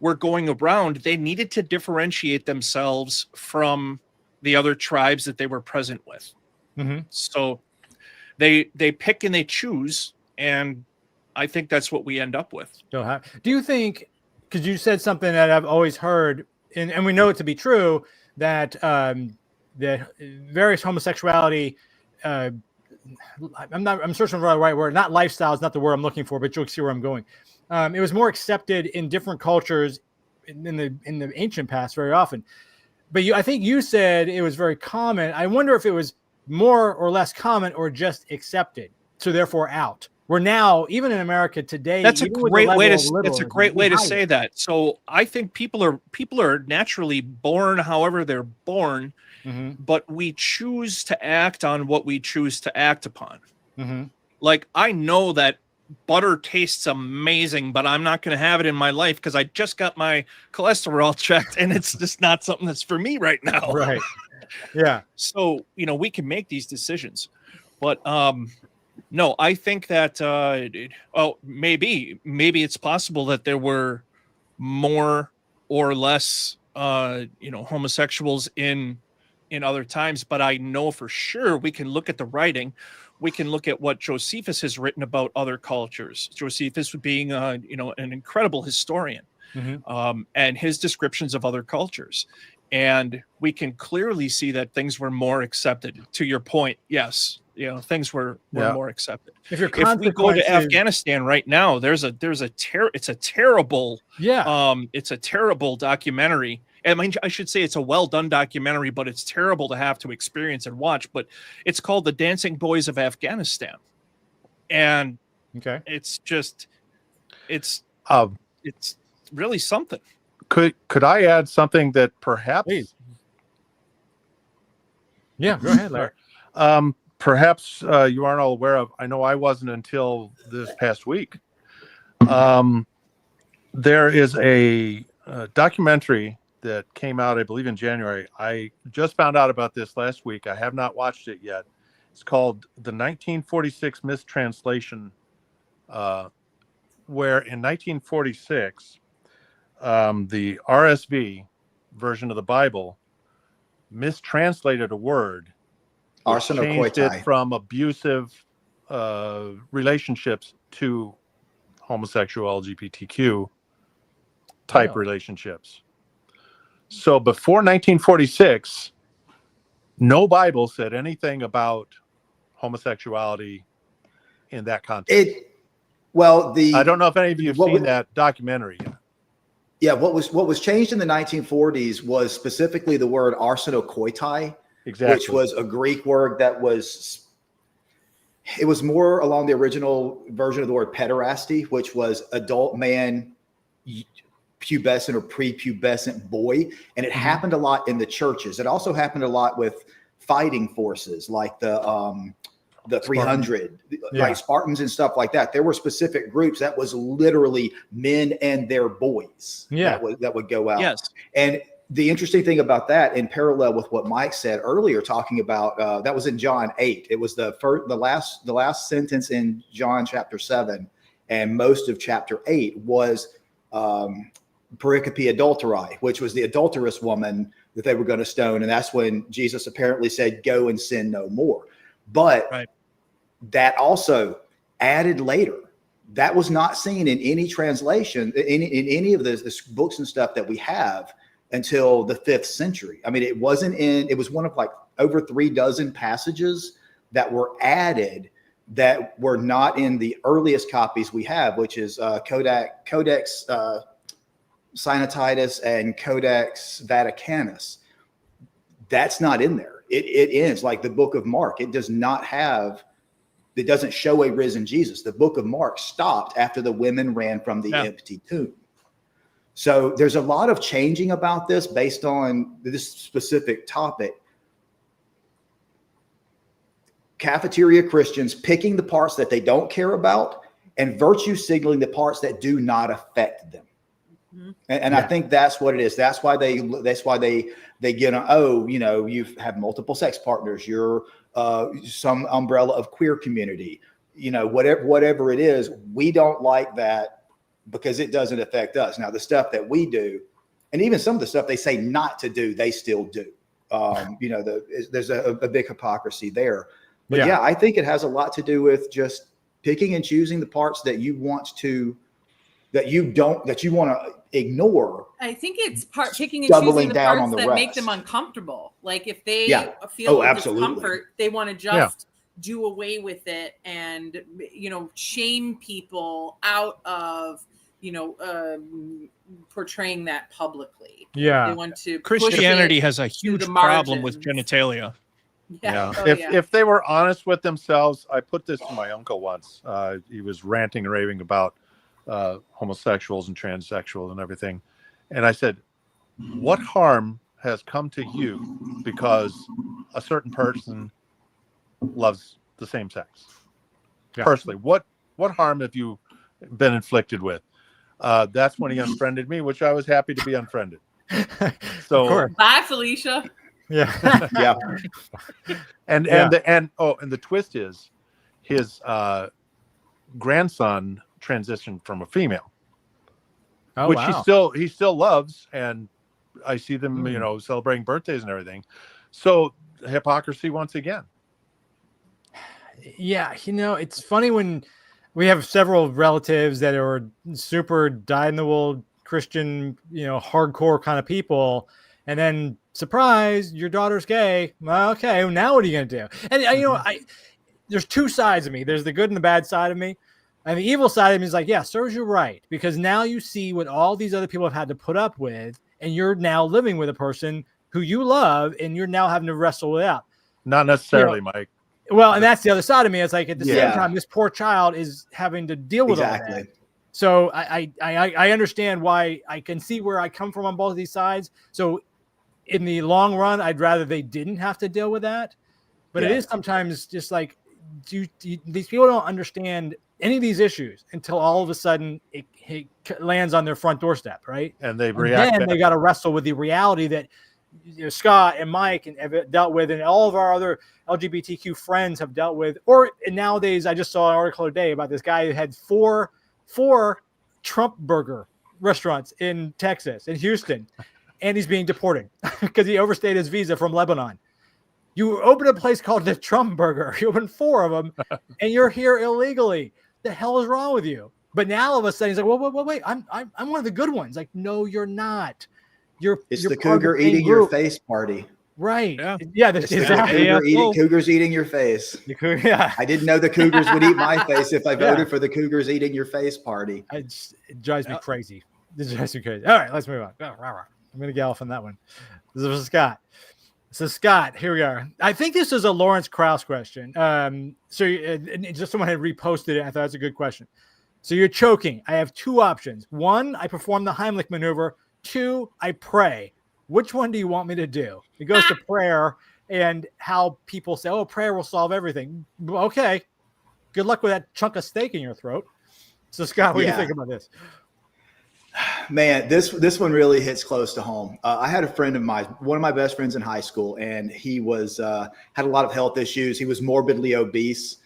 were going around, they needed to differentiate themselves from the other tribes that they were present with. So they pick and they choose, and I think that's what we end up with. Do you think, because you said something that I've always heard, and we know it to be true, that that various homosexuality, I'm searching for the right word, not lifestyle is not the word I'm looking for, but you'll see where I'm going. It was more accepted in different cultures in the ancient past very often. But I think you said it was very common. I wonder if it was more or less common or just accepted, so therefore out. We're now, even in America today, that's a great way to higher. say that. So I think people are naturally born however they're born, but we choose to act on what we choose to act upon. Like, I know that butter tastes amazing, but I'm not going to have it in my life because I just got my cholesterol checked, and it's just not something that's for me right now. Right. Yeah. So, we can make these decisions, but no, I think that maybe it's possible that there were more or less homosexuals in other times, but I know for sure we can look at the writing. We can look at what Josephus has written about other cultures. Josephus being an incredible historian, and his descriptions of other cultures. And we can clearly see that things were more accepted. To your point, yes, things were more accepted. If we go to Afghanistan right now, it's a terrible documentary. I mean, I should say it's a well done documentary, but it's terrible to have to experience and watch. But it's called The Dancing Boys of Afghanistan, and it's really something. Could I add something that perhaps? Please. Yeah, go ahead, Larry. Perhaps you aren't all aware of. I know I wasn't until this past week. There is a documentary that came out, I believe, in January. I just found out about this last week. I have not watched it yet. It's called The 1946 Mistranslation, where in 1946, the RSV version of the Bible mistranslated a word, changed it from abusive relationships to homosexual LGBTQ type relationships. So before 1946, no Bible said anything about homosexuality in that context. I don't know if any of you have seen that documentary yet. Yeah, what was changed in the 1940s was specifically the word arsenokoitai, which was a Greek word that was more along the original version of the word pederasty, which was adult man, pubescent or prepubescent boy. And it happened a lot in the churches. It also happened a lot with fighting forces like the 300, like Spartans and stuff like that. There were specific groups that was literally men and their boys that would go out. Yes. And the interesting thing about that, in parallel with what Mike said earlier, talking about that was in John 8. It was the last sentence in John chapter 7, and most of chapter 8 was pericope adulteri, which was the adulterous woman that they were going to stone. And that's when Jesus apparently said, "Go and sin no more." But that also added later. That was not seen in any translation, in any of the books and stuff that we have until the 5th century. I mean, it was one of like over 3 dozen passages that were added that were not in the earliest copies we have, which is Codex Sinaiticus and Codex Vaticanus. That's not in there. It ends like the book of Mark. It doesn't show a risen Jesus. The book of Mark stopped after the women ran from the empty tomb. So there's a lot of changing about this based on this specific topic. Cafeteria Christians picking the parts that they don't care about and virtue signaling the parts that do not affect them. And I think that's what it is. That's why they get on, you have multiple sex partners. You're some umbrella of queer community, whatever it is. We don't like that because it doesn't affect us. Now, the stuff that we do, and even some of the stuff they say not to do, they still do. There's a big hypocrisy there. But yeah, I think it has a lot to do with just picking and choosing the parts that you want to ignore. I think it's picking and Doubling choosing the down parts on the that make them rest. uncomfortable. Like if they Oh, feel absolutely. discomfort, they want to just do away with it and, shame people out of, portraying that publicly. Yeah. They want to Christianity push it has a to huge the problem with margins. genitalia. Yeah. Oh, If they were honest with themselves, I put this to my uncle once. He was ranting and raving about homosexuals and transsexuals and everything. And I said, what harm has come to you because a certain person loves the same sex? Yeah. Personally, what harm have you been inflicted with? That's when he unfriended me, which I was happy to be unfriended. So bye, Felicia. Yeah. Yeah. And the twist is his grandson transitioned from a female, which he still loves, and I see them celebrating birthdays and everything. So hypocrisy once again. Yeah, it's funny when we have several relatives that are super dyed-in-the-wool Christian, hardcore kind of people, and then surprise, your daughter's gay. Well, okay, now what are you going to do? And there's two sides of me. There's the good and the bad side of me. And the evil side of me is like, yeah, serves you right, because now you see what all these other people have had to put up with, and you're now living with a person who you love, and you're now having to wrestle with that. Not necessarily, Mike. Well, and that's the other side of me. It's like at the same time, this poor child is having to deal with all that. So I understand why. I can see where I come from on both of these sides. So in the long run, I'd rather they didn't have to deal with that. But it is sometimes just like these people don't understand any of these issues until all of a sudden it lands on their front doorstep, right? And they react. And then they got to wrestle with the reality that Scott and Mike and have dealt with, and all of our other LGBTQ friends have dealt with. And nowadays, I just saw an article today about this guy who had four Trump burger restaurants in Texas, in Houston, and he's being deported because he overstayed his visa from Lebanon. You open a place called the Trump Burger. You open 4 of them, and you're here illegally. The hell is wrong with you? But now all of a sudden he's like, well, wait, I'm one of the good ones. Like, no, you're not. It's the cougar eating your face party. Right. Yeah. Cougars eating your face. I didn't know the cougars would eat my face if I voted for the cougars eating your face party. It drives me crazy. It drives me crazy. All right, let's move on. I'm going to get off on that one. This is Scott. So Scott, here we are. I think this is a Lawrence Krauss question. Just someone had reposted it. I thought that's a good question. So you're choking. I have 2 options. 1, I perform the Heimlich maneuver. 2, I pray. Which one do you want me to do? It goes to prayer and how people say, oh, prayer will solve everything. Okay. Good luck with that chunk of steak in your throat. So Scott, what do you think about this? Man, this one really hits close to home. I had a friend of mine, one of my best friends in high school, and he was had a lot of health issues. He was morbidly obese.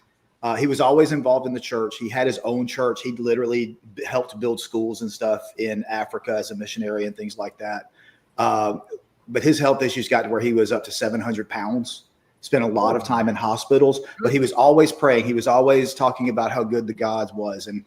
He was always involved in the church. He had his own church. He literally helped build schools and stuff in Africa as a missionary and things like that. But his health issues got to where he was up to 700 pounds, spent a lot of time in hospitals, but he was always praying. He was always talking about how good the God was. And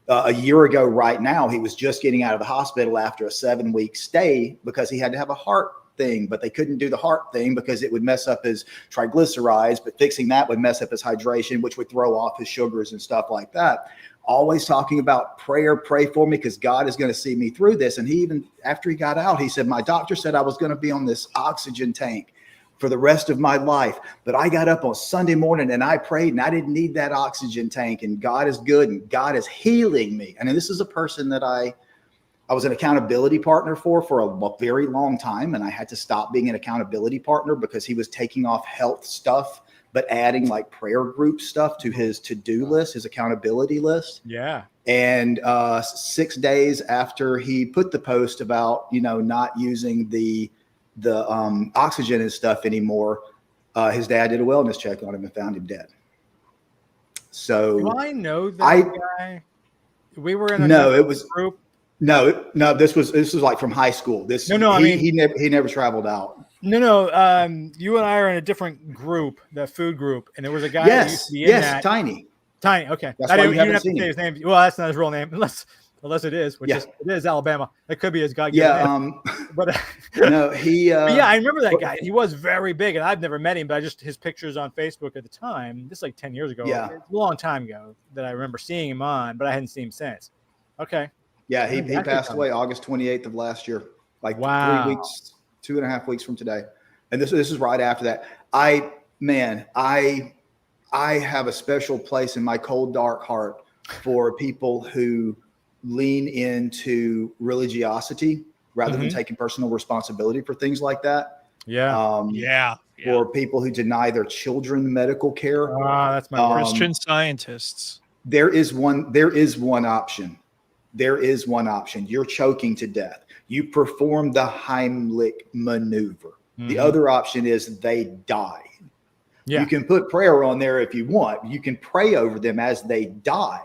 a year ago right now, he was just getting out of the hospital after a 7-week stay because he had to have a heart thing, but they couldn't do the heart thing because it would mess up his triglycerides, but fixing that would mess up his hydration, which would throw off his sugars and stuff like that. Always talking about prayer, pray for me because God is going to see me through this. And he even, after he got out, he said, my doctor said I was going to be on this oxygen tank for the rest of my life. But I got up on Sunday morning and I prayed and I didn't need that oxygen tank, and God is good and God is healing me. And this is a person that I was an accountability partner for a very long time. And I had to stop being an accountability partner because he was taking off health stuff, but adding like prayer group stuff to his to-do list, his accountability list. Yeah. And 6 days after he put the post about, not using the oxygen and stuff anymore, his dad did a wellness check on him and found him dead. So do I know that guy? We were in group. No, this was like from high school. He never traveled out. No. You and I are in a different group, the food group, and there was a guy. Yes, Tiny. Okay. That's why you didn't have to seen say him. his name. Well, that's not his real name. unless it is, which Yeah. it is Alabama. It could be his God. Yeah. But No, he. but yeah, I remember that guy. He was very big, and I've never met him, but I just his pictures on Facebook at the time. This is like 10 years ago. Yeah. It's a long time ago that I remember seeing him on, but I hadn't seen him since. Okay. Yeah, he Exactly. passed away August 28th of last year, like Wow. 3 weeks, 2.5 weeks from today. And this is right after that. I have a special place in my cold, dark heart for people who lean into religiosity rather than taking personal responsibility for things like that. Yeah. Or people who deny their children medical care. That's my Christian scientists. There is one option. There is one option. You're choking to death. You perform the Heimlich maneuver. The other option is they die. Yeah. You can put prayer on there if you want. You can pray over them as they die,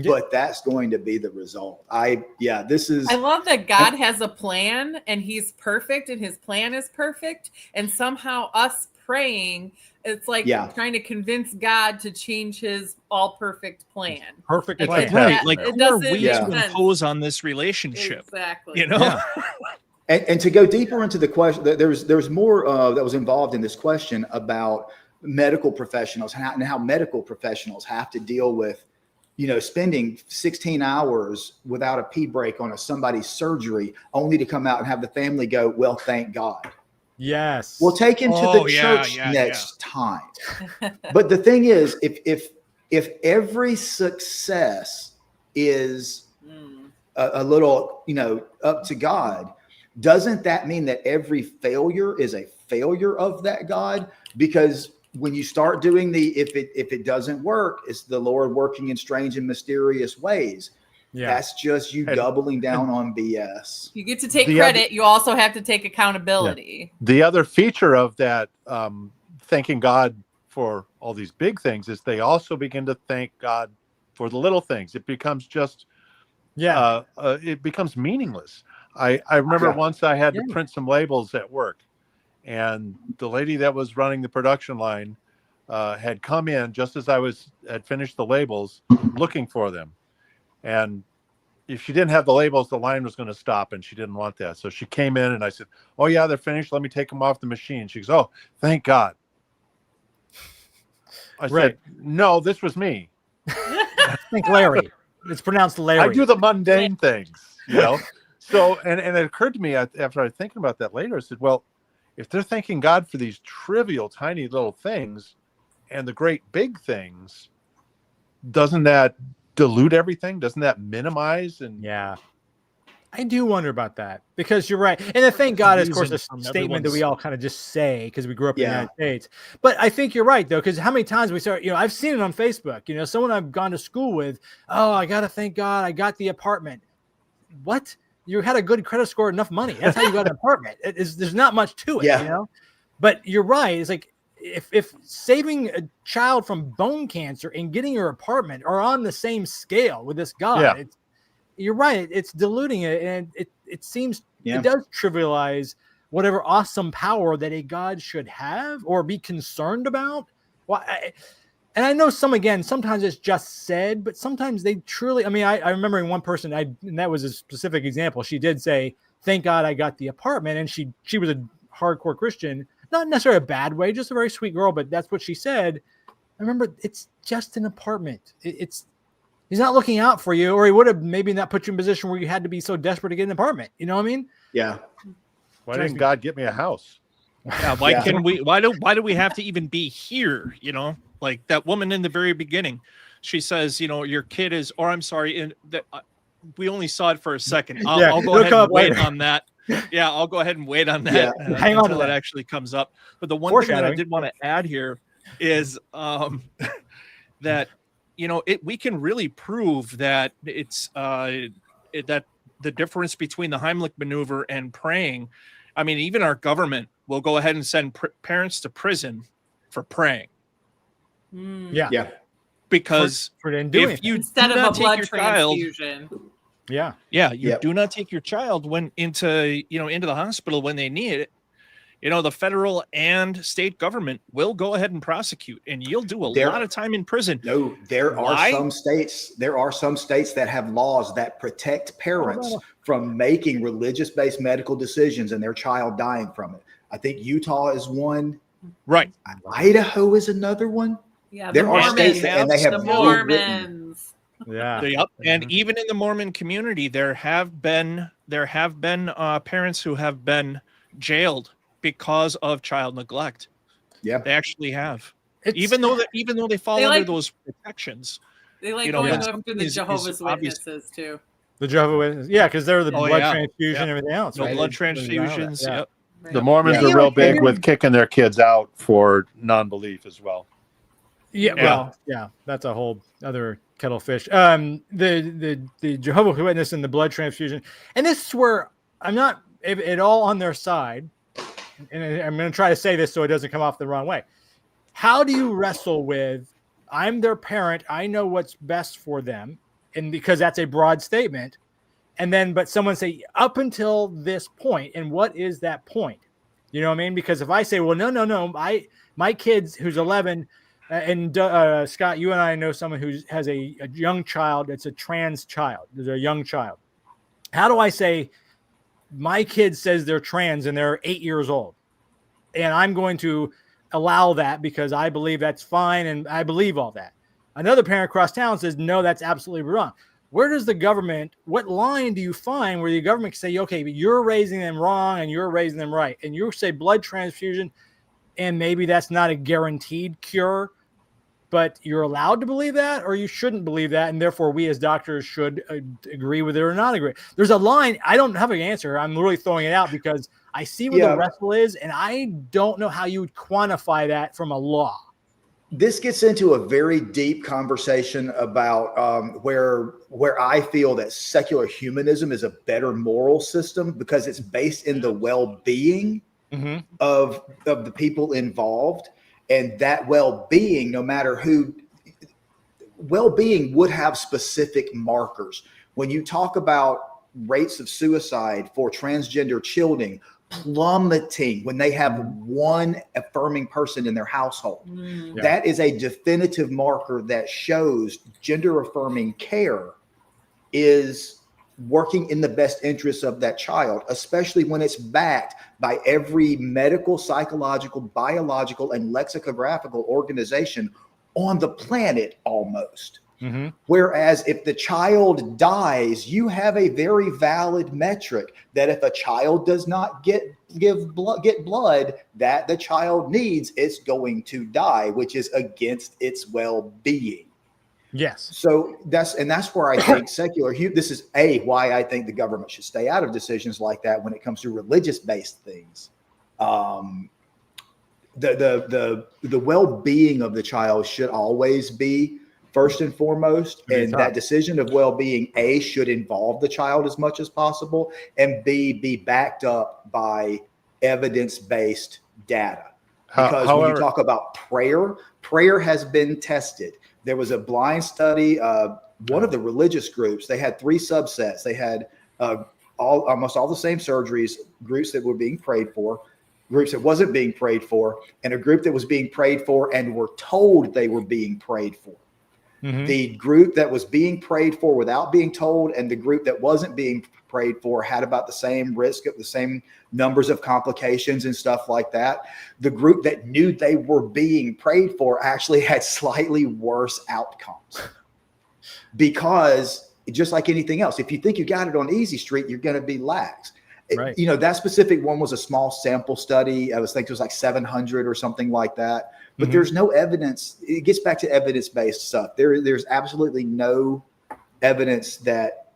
but that's going to be the result. I love that God has a plan and he's perfect and his plan is perfect. And somehow us praying, it's like trying to convince God to change his all perfect plan. Perfect plan. Right. Like, who are we to impose on this relationship? Exactly. You know? Yeah. And to go deeper into the question, there's more that was involved in this question about medical professionals and how medical professionals have to deal with, spending 16 hours without a pee break on somebody's surgery, only to come out and have the family go, well, thank God. Yes. We'll take him to the church next time. But the thing is, if every success is a little, up to God, doesn't that mean that every failure is a failure of that God? Because when you start doing if it doesn't work, it's the Lord working in strange and mysterious ways. Yeah. That's just you doubling down on BS. You get to take credit. You also have to take accountability. Yeah. The other feature of that, thanking God for all these big things, is they also begin to thank God for the little things. It becomes just, it becomes meaningless. I remember once I had to print some labels at work, and the lady that was running the production line had come in just as I had finished the labels, looking for them. And if she didn't have the labels, the line was going to stop, and she didn't want that. So she came in, and I said, "Oh yeah, they're finished. Let me take them off the machine." She goes, "Oh, thank God." I said, "No, this was me." I think Larry. It's pronounced Larry. I do the mundane things, So, and it occurred to me after I was thinking about that later, I said, well, if they're thanking God for these trivial, tiny little things and the great big things, doesn't that dilute everything? Doesn't that minimize? And I do wonder about that, because you're right. And the thank God is, of course, a statement that we all kind of just say because we grew up in the United States. But I think you're right, though, because how many times we start, I've seen it on Facebook, someone I've gone to school with, oh, I got to thank God I got the apartment. What? You had a good credit score, enough money. That's how you got an apartment. There's not much to it, But you're right. It's like if saving a child from bone cancer and getting your apartment are on the same scale with this God, you're right. It's diluting it, and it seems it does trivialize whatever awesome power that a God should have or be concerned about. Well, and I know sometimes it's just said, but sometimes they truly, I remember in one person, and that was a specific example. She did say, thank God I got the apartment. And she was a hardcore Christian, not necessarily a bad way, just a very sweet girl, but that's what she said. I remember, it's just an apartment. He's not looking out for you, or he would have maybe not put you in a position where you had to be so desperate to get an apartment. You know what I mean? Yeah. Why didn't God get me a house? Yeah. Why do we have to even be here? Like that woman in the very beginning, she says, your kid is, or I'm sorry, and that we only saw it for a second. I'll go ahead and wait on that. Yeah, I'll go ahead and wait on that Hang on until it actually comes up. But the one thing that I did want to add here is that we can really prove that it's that the difference between the Heimlich maneuver and praying. Even our government will go ahead and send parents to prison for praying. Yeah. Because if you instead do of not a blood take your child, transfusion. you do not take your child into the hospital when they need it, the federal and state government will go ahead and prosecute, and you'll do a lot of time in prison. No, there are some states that have laws that protect parents from making religious-based medical decisions and their child dying from it. I think Utah is one. Right. Idaho is another one. Yeah, there are states and they have the Mormons. Yeah. And even in the Mormon community, there have been parents who have been jailed because of child neglect. Yeah, they actually have. Even though they fall under those protections. They like going after the Jehovah's Witnesses too. The Jehovah's Witnesses, yeah, because they're the blood transfusion and everything else. No right? blood transfusions. Yeah. Yep. The Mormons are real big with kicking their kids out for non-belief as well. Yeah, well, yeah, that's a whole other kettle of fish. The Jehovah's Witness and the blood transfusion, and this is where I'm not at all on their side, and I'm going to try to say this so it doesn't come off the wrong way. How do you wrestle with, I'm their parent, I know what's best for them, and because that's a broad statement, and then but someone say up until this point, and what is that point? You know what I mean? Because if I say, well, no, my kids who's 11. And Scott, you and I know someone who has a young child. It's a trans child. There's a young child. How do I say my kid says they're trans and they're 8 years old, and I'm going to allow that because I believe that's fine and I believe all that. Another parent across town says, no, that's absolutely wrong. Where does the government, what line do you find where the government can say, okay, but you're raising them wrong and you're raising them right? And you say blood transfusion, and maybe that's not a guaranteed cure, but you're allowed to believe that, or you shouldn't believe that, and therefore we as doctors should agree with it or not agree. There's a line. I don't have an answer. I'm really throwing it out because I see where the wrestle is, and I don't know how you would quantify that from a law. This gets into a very deep conversation about where I feel that secular humanism is a better moral system because it's based in the well-being of the people involved. And that well-being, no matter who, well-being would have specific markers. When you talk about rates of suicide for transgender children plummeting when they have one affirming person in their household, that is a definitive marker that shows gender-affirming care is working in the best interests of that child, especially when it's backed by every medical, psychological, biological, and lexicographical organization on the planet almost. Whereas if the child dies, you have a very valid metric that if a child does not get blood that the child needs, it's going to die, which is against its well-being. Yes. So that's where I think this is why I think the government should stay out of decisions like that when it comes to religious-based things. The well-being of the child should always be first and foremost, and that decision of well-being should involve the child as much as possible, and be backed up by evidence-based data. Because when you talk about prayer has been tested. There was a blind study. One of the religious groups, they had 3 subsets. They had almost all the same surgeries, groups that were being prayed for, groups that wasn't being prayed for, and a group that was being prayed for and were told they were being prayed for. The group that was being prayed for without being told and the group that wasn't being prayed for had about the same risk of the same numbers of complications and stuff like that. The group that knew they were being prayed for actually had slightly worse outcomes because just like anything else, if you think you got it on easy street, you're going to be lax. Right. That specific one was a small sample study. I think it was like 700 or something like that. But there's no evidence. It gets back to evidence-based stuff. There's absolutely no evidence that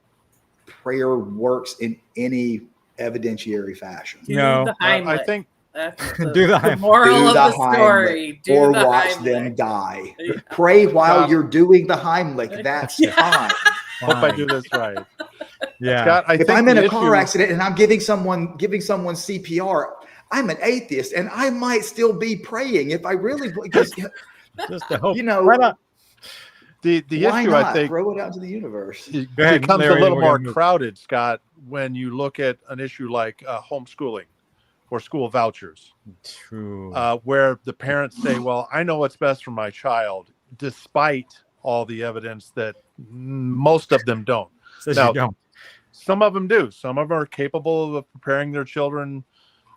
prayer works in any evidentiary fashion. No, I think do the moral of the story. Or watch them die. Pray while you're doing the Heimlich. That's fine. Hope I do this right. Yeah. Scott, if I'm in a car accident and I'm giving someone CPR, I'm an atheist, and I might still be praying if I really because just to hope. Why not? The why issue, not? I think, throw it out to the universe. It becomes a little more crowded, Scott, when you look at an issue like homeschooling, for school vouchers. True. Where the parents say, well, I know what's best for my child, despite all the evidence that most of them don't. Says Now, you don't. some of them do. Some of them are capable of preparing their children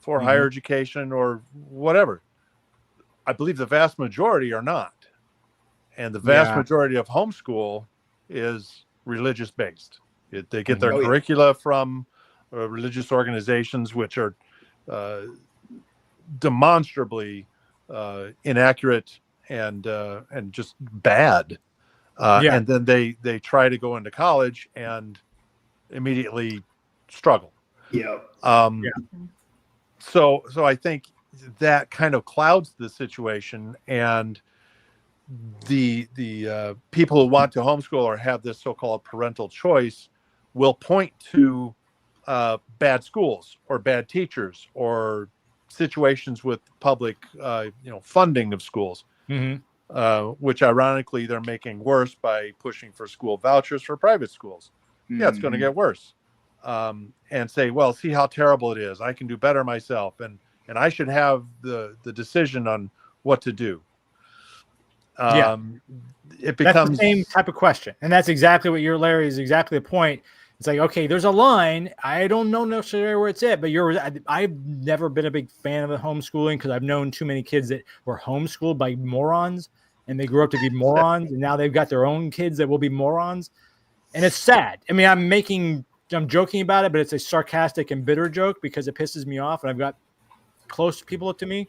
for higher education or whatever. I believe the vast majority are not. And the vast majority of homeschool is religious based. They get their curricula from religious organizations, which are demonstrably inaccurate and just bad. And then they try to go into college and immediately struggle. So I think that kind of clouds the situation, and the people who want to homeschool or have this so-called parental choice will point to bad schools or bad teachers or situations with public funding of schools, which ironically they're making worse by pushing for school vouchers for private schools. It's going to get worse. And say, well, see how terrible it is. I can do better myself, and I should have the decision on what to do. It becomes that's the same type of question, and that's exactly what Larry is exactly the point. It's like, okay, there's a line. I don't know necessarily where it's at, but I've never been a big fan of the homeschooling because I've known too many kids that were homeschooled by morons, and they grew up to be morons, and now they've got their own kids that will be morons, and it's sad. I mean, I'm joking about it, but it's a sarcastic and bitter joke because it pisses me off, and I've got close people to me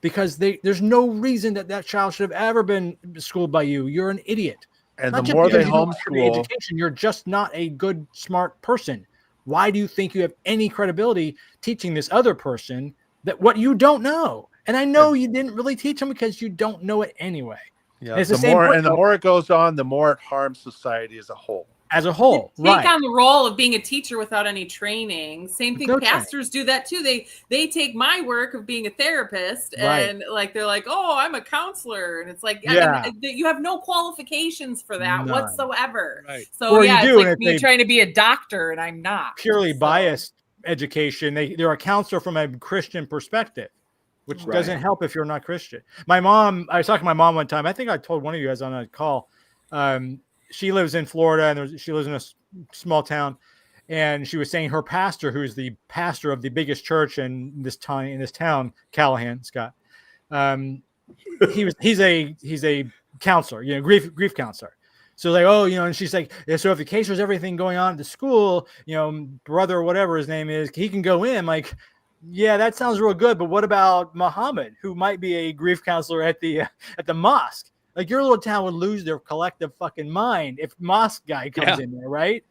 because there's no reason that child should have ever been schooled by you. You're an idiot. And the more they homeschool, education, you're just not a good, smart person. Why do you think you have any credibility teaching this other person that what you don't know? And I know you didn't really teach them because you don't know it anyway. Yeah, the more it goes on, the more it harms society as a whole. As a whole, take on the role of being a teacher without any training. Same thing. Pastors do that too. They take my work of being a therapist and they're like, oh, I'm a counselor, and it's like, you have no qualifications for that whatsoever. Right. So it's like me trying to be a doctor, and I'm not. Purely biased education. They're a counselor from a Christian perspective, which doesn't help if you're not Christian. I was talking to my mom one time. I think I told one of you guys on a call. She lives in Florida, and she lives in a small town. And she was saying her pastor, who's the pastor of the biggest church in this town, Callahan, Scott. He's a counselor, grief counselor. So like, and she's like, so if the case was everything going on at the school, brother or whatever his name is, he can go in. Like, yeah, that sounds real good. But what about Muhammad, who might be a grief counselor at the mosque? Like, your little town would lose their collective fucking mind if mosque guy comes in there, right?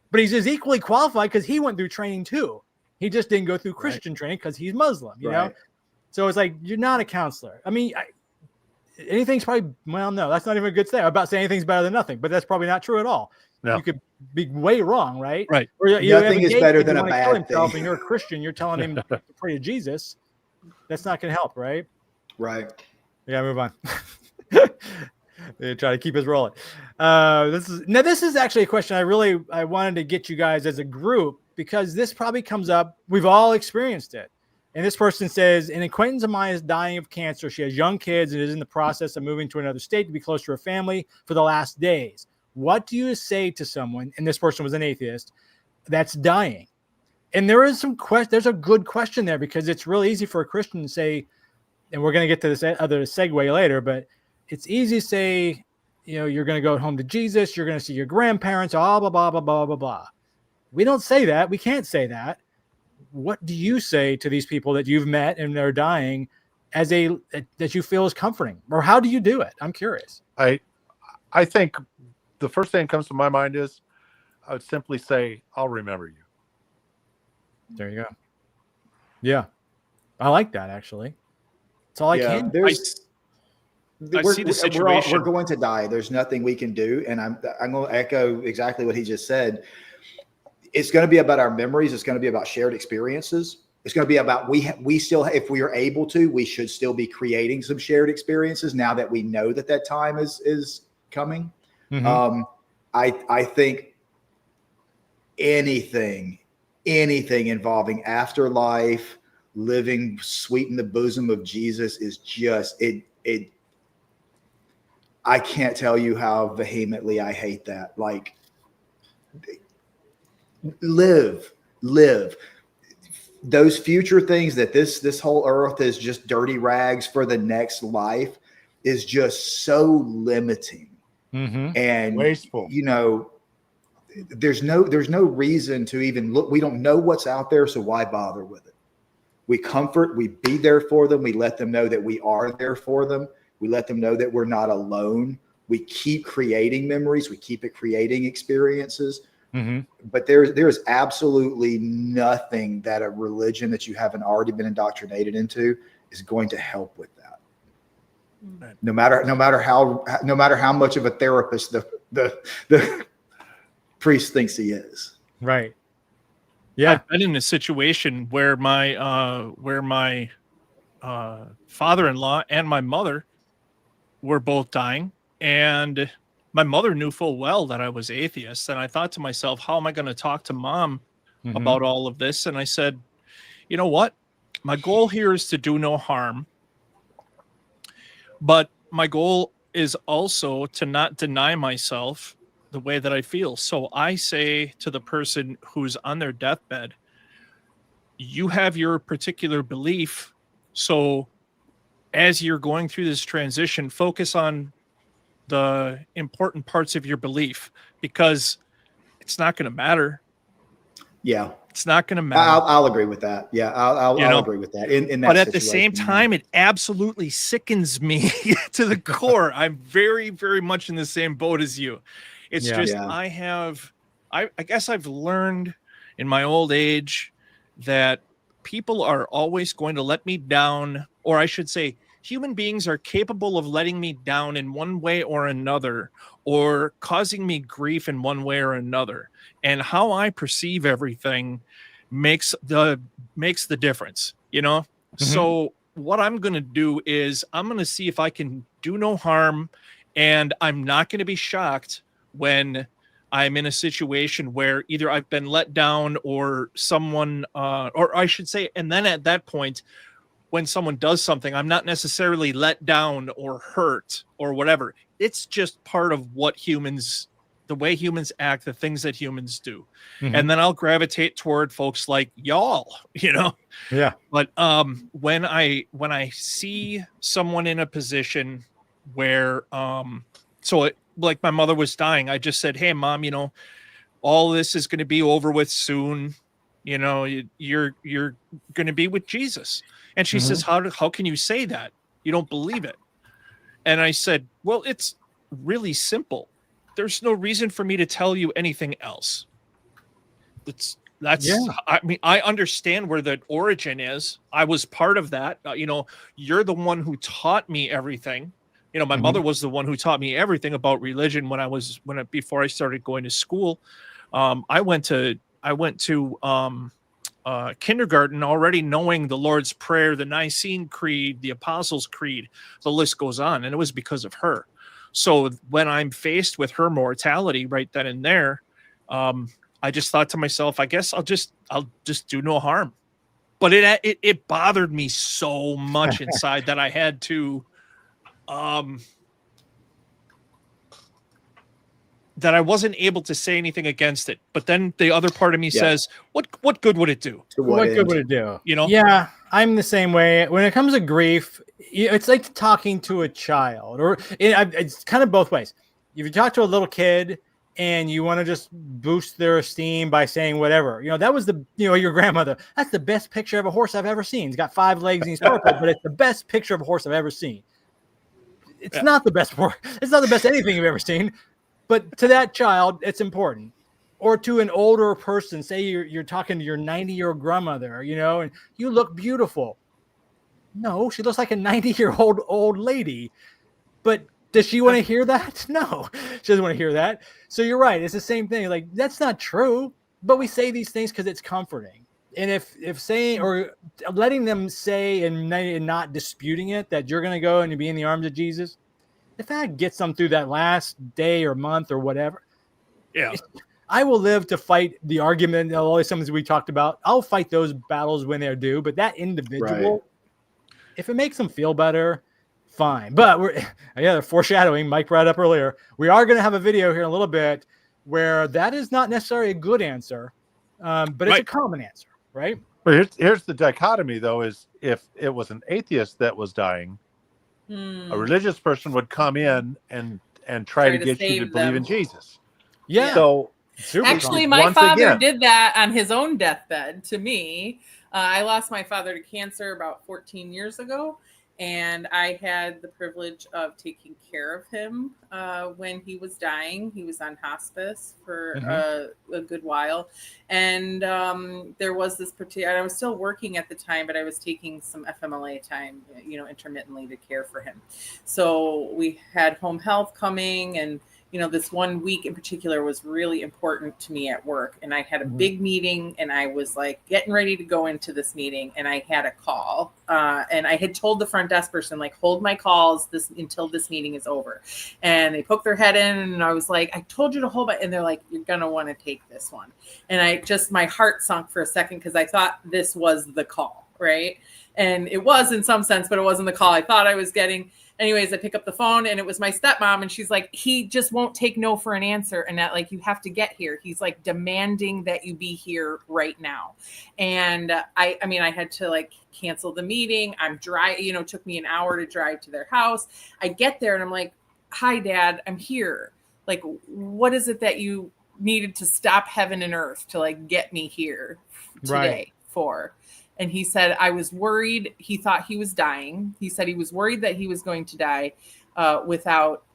But he's as equally qualified because he went through training too. He just didn't go through Christian training because he's Muslim, you know? So it's like, you're not a counselor. I mean, anything's probably, well, no, that's not even a good thing. I'm about to say anything's better than nothing, but that's probably not true at all. No. You could be way wrong, right? Right. Or nothing is better than a bad thing. And you're a Christian, you're telling him to pray to Jesus. That's not going to help, right? Right. We got to move on. Try to keep us rolling. This is actually a question I wanted to get you guys as a group, because this probably comes up. We've all experienced it. And this person says, an acquaintance of mine is dying of cancer. She has young kids and is in the process of moving to another state to be close to her family for the last days. What do you say to someone, and this person was an atheist, that's dying? And there is there's a good question there, because it's really easy for a Christian to say, and we're going to get to this other segue later, but it's easy to say, you're going to go home to Jesus, you're going to see your grandparents, blah, blah, blah, blah, blah, blah, blah. We don't say that. We can't say that. What do you say to these people that you've met and they're dying that you feel is comforting? Or how do you do it? I'm curious. I think the first thing that comes to my mind is I would simply say, I'll remember you. There you go. Yeah. I like that, actually. That's all I can. I see the situation. We're going to die. There's nothing we can do. And I'm going to echo exactly what he just said. It's going to be about our memories. It's going to be about shared experiences. It's going to be about we still, if we are able to, we should still be creating some shared experiences now that we know that time is coming. Mm-hmm. I think anything involving afterlife living sweet in the bosom of Jesus is just it. I can't tell you how vehemently I hate that. Like, live. Those future things that this whole earth is just dirty rags for the next life is just so limiting and wasteful. You know, there's no reason to even look. We don't know what's out there, so why bother with it? We comfort, we be there for them. We let them know that we are there for them. We let them know that we're not alone. We keep creating memories. We keep creating experiences. But there's absolutely nothing that a religion that you haven't already been indoctrinated into is going to help with that. No matter how much of a therapist the priest thinks he is. Right. Yeah. I've been in a situation where my father-in-law and my mother were both dying, and my mother knew full well that I was atheist. And I thought to myself, how am I going to talk to mom about all of this? And I said, you know what? My goal here is to do no harm. But my goal is also to not deny myself the way that I feel. So I say to the person who's on their deathbed, you have your particular belief. So as you're going through this transition, focus on the important parts of your belief, because it's not going to matter. Yeah. It's not going to matter. I'll agree with that. Yeah. I'll agree with that. In that but at situation, the same time, it absolutely sickens me to the core. I'm very, very much in the same boat as you. It's I guess I've learned in my old age that people are always going to let me down, or I should say, human beings are capable of letting me down in one way or another, or causing me grief in one way or another. And how I perceive everything makes the difference, you know? So what I'm going to do is I'm going to see if I can do no harm, and I'm not going to be shocked when I'm in a situation where either I've been let down or someone, or I should say, and then at that point, when someone does something, I'm not necessarily let down or hurt or whatever. It's just part of what the way humans act, the things that humans do. And then I'll gravitate toward folks like y'all, you know? Yeah. But when I see someone in a position where, like my mother was dying, I just said, hey, Mom, you know, all this is going to be over with soon. You know, you're going to be with Jesus. And she says, how can you say that? You don't believe it. And I said, well, it's really simple. There's no reason for me to tell you anything else. I mean, I understand where the origin is. I was part of that. You know, you're the one who taught me everything. You know, my mother was the one who taught me everything about religion before I started going to school. I went to kindergarten already knowing the Lord's Prayer, the Nicene Creed, the Apostles' Creed, the list goes on. And it was because of her. So when I'm faced with her mortality right then and there, I just thought to myself, I guess I'll just do no harm. But it bothered me so much inside that I had to, that I wasn't able to say anything against it. But then the other part of me says, what good would it do? What good would it do? You know? Yeah, I'm the same way. When it comes to grief, it's like talking to a child, or it's kind of both ways. If you talk to a little kid and you want to just boost their esteem by saying whatever, you know, that was your grandmother. That's the best picture of a horse I've ever seen. He's got 5 legs and he's purple, but it's the best picture of a horse I've ever seen. It's not the best horse. It's not the best anything you've ever seen. But to that child, it's important. Or to an older person, say you're talking to your 90-year-old grandmother, you know, and you look beautiful. No, she looks like a 90-year-old old lady. But does she want to hear that? No, she doesn't want to hear that. So you're right. It's the same thing. Like, that's not true. But we say these things because it's comforting. And if saying or letting them say and not disputing it, that you're going to go and be in the arms of Jesus, if that gets them through that last day or month or whatever, I will live to fight the argument, all these things we talked about. I'll fight those battles when they're due. But that individual, if it makes them feel better, fine. But they're foreshadowing. Mike brought it up earlier. We are going to have a video here in a little bit where that is not necessarily a good answer, but it's a common answer, right? But here's the dichotomy, though, is if it was an atheist that was dying, a religious person would come in and try to get you to believe in Jesus. Yeah. So actually, my father did that on his own deathbed to me. I lost my father to cancer about 14 years ago, and I had the privilege of taking care of him when he was dying. He was on hospice for a good while. And there was this particular, I was still working at the time, but I was taking some FMLA time, intermittently to care for him. So we had home health coming, and this 1 week in particular was really important to me at work. And I had a big meeting, and I was like getting ready to go into this meeting, and I had a call. And I had told the front desk person, like, hold my calls until this meeting is over. And they poked their head in, and I was like, I told you to hold it. And they're like, you're going to want to take this one. And my heart sunk for a second, because I thought this was the call, right? And it was in some sense, but it wasn't the call I thought I was getting. Anyways, I pick up the phone, and it was my stepmom, and she's like, he just won't take no for an answer. And that, like, you have to get here. He's like demanding that you be here right now. And I had to like cancel the meeting. I'm it took me an hour to drive to their house. I get there, and I'm like, hi, Dad, I'm here. Like, what is it that you needed to stop heaven and earth to like get me here today for? And he said, I was worried. He thought he was dying. He said he was worried that he was going to die without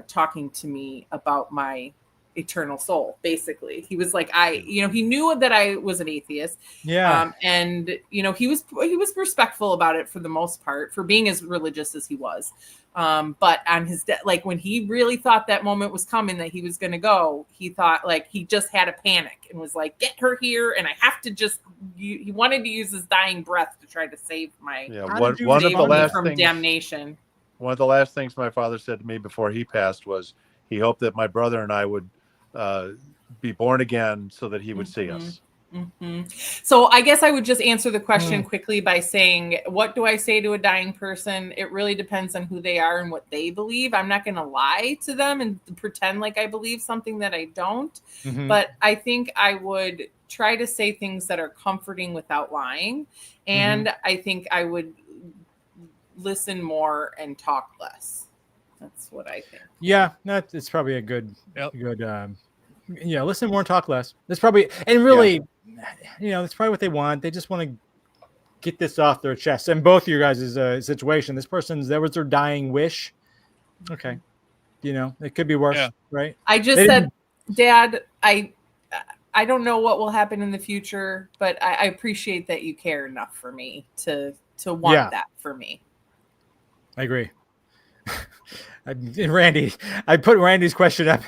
talking to me about my eternal soul. Basically, he was like, he knew that I was an atheist. Yeah. And he was respectful about it for the most part, for being as religious as he was. But on his like when he really thought that moment was coming, that he was going to go, he thought like he just had a panic and was like, get her here. And I have to he wanted to use his dying breath to try to save my one of the last from things, damnation. One of the last things my father said to me before he passed was he hoped that my brother and I would be born again so that he would see us. So I guess I would just answer the question quickly by saying, what do I say to a dying person? It really depends on who they are and what they believe. I'm not going to lie to them and pretend like I believe something that I don't. But I think I would try to say things that are comforting without lying. And I think I would listen more and talk less. That's what I think. Yeah, it's probably a good, listen more and talk less. That's probably, and really, that's probably what they want. They just want to get this off their chest. And both of you guys' situation, that was their dying wish. Okay. It could be worse, right? I just said, Dad, I don't know what will happen in the future, but I appreciate that you care enough for me to want that for me. I agree. Randy, I put Randy's question up.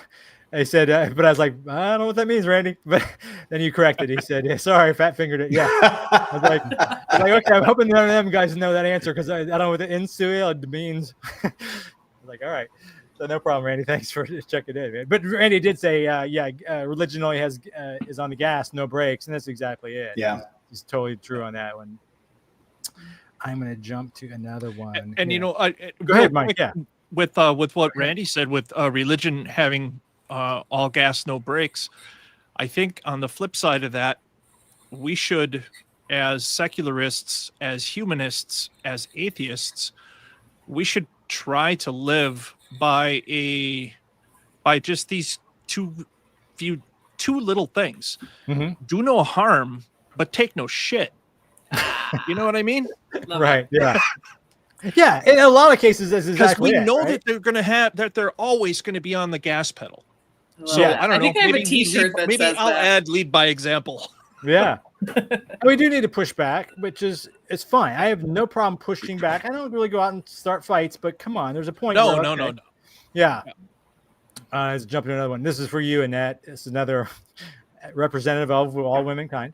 I said, but I was like, I don't know what that means, Randy. But then you corrected. He said, yeah, sorry, fat fingered it. Yeah. I was like, okay, I'm hoping none of them guys know that answer because I don't know what the insuil means. I was like, all right. So no problem, Randy. Thanks for checking in, man. But Randy did say, religion only is on the gas, no brakes. And that's exactly it. Yeah. He's totally true on that one. I'm going to jump to another one. And go ahead, Mike. Yeah. With what Randy said, with religion having all gas, no brakes, I think on the flip side of that, we should, as secularists, as humanists, as atheists, we should try to live by just these two little things. Do no harm, but take no shit. You know what I mean? Right. Yeah. Yeah. In a lot of cases, that's exactly because we know right? that they're always going to be on the gas pedal. So Yeah. I don't know. think I have a T-shirt that maybe says I'll that. add lead by example. Yeah. We do need to push back, it's fine. I have no problem pushing back. I don't really go out and start fights, but come on, there's a point. No. Yeah. Let's jump to another one. This is for you, Annette. This is another representative of all womankind.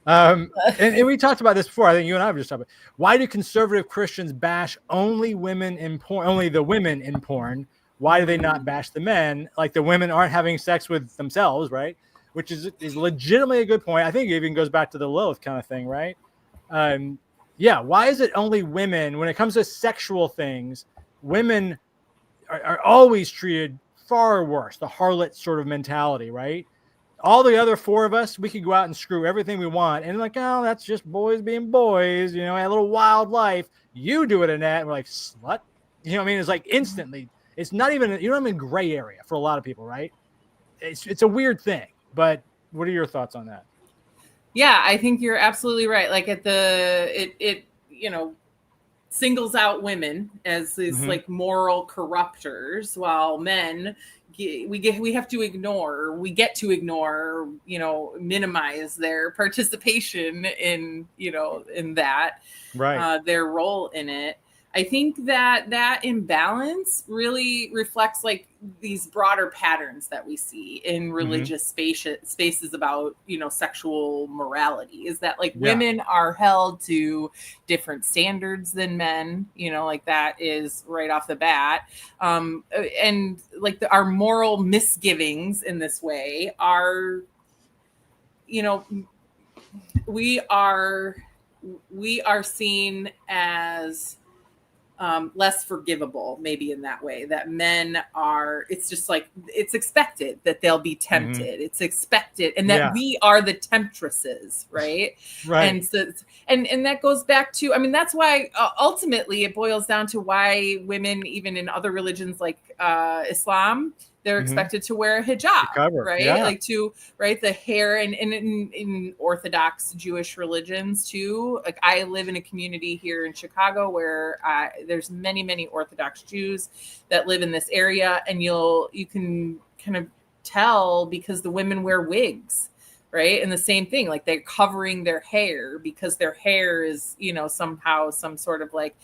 And we talked about this before. I think you and I have just talked about why do conservative Christians bash only the women in porn, Why do they not bash the men? Like the women aren't having sex with themselves, right? Which is legitimately a good point. I think it even goes back to the Lilith kind of thing, right? Why is it only women, when it comes to sexual things, women are always treated far worse, the harlot sort of mentality, right? All the other four of us, we could go out and screw everything we want. And like, oh, that's just boys being boys, you know, a little wild life. You do it, Annette. And we're like, slut. You know what I mean? It's like instantly. It's not even, you know, I'm in gray area for a lot of people, right? It's a weird thing. But what are your thoughts on that? Yeah, I think you're absolutely right. Like it you know, singles out women as these like moral corruptors, while men we get to ignore, you know, minimize their participation in, you know, in that, right, their role in it. I think that imbalance really reflects like these broader patterns that we see in religious spaces about, you know, sexual morality, is that like women are held to different standards than men, you know, like that is right off the bat. And like our moral misgivings in this way are, you know, we are seen as less forgivable, maybe in that way, that men are, it's just like, it's expected that they'll be tempted. It's expected. And that we are the temptresses. Right. And so, and that goes back to, I mean, that's why ultimately it boils down to why women, even in other religions like Islam, they're expected to wear a hijab, right? Like the hair, and in Orthodox Jewish religions too. Like I live in a community here in Chicago where there's many Orthodox Jews that live in this area, and you can kind of tell because the women wear wigs, right? And the same thing, like they're covering their hair because their hair is, you know, somehow some sort of like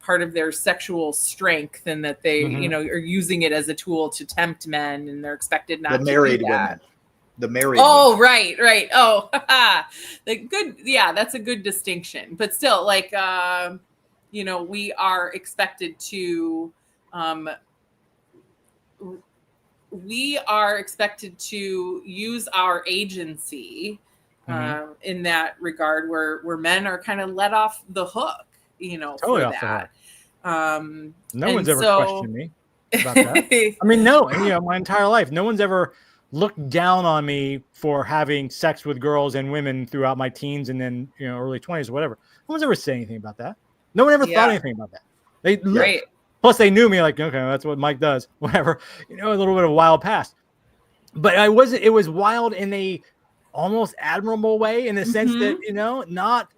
part of their sexual strength, and that they, you know, are using it as a tool to tempt men, and they're expected not to do that. The married women. Right. Oh, that's a good distinction. But still, like, you know, we are expected to, use our agency in that regard, where men are kind of let off the hook, you know, totally for that. No one's ever questioned me about that. I mean, no, you know, my entire life, no one's ever looked down on me for having sex with girls and women throughout my teens and then, you know, early 20s or whatever. No one's ever said anything about that. No one ever thought anything about that. Plus they knew me like, okay, that's what Mike does, whatever, you know, a little bit of a wild past. But it was wild in a almost admirable way, in the sense that, you know, not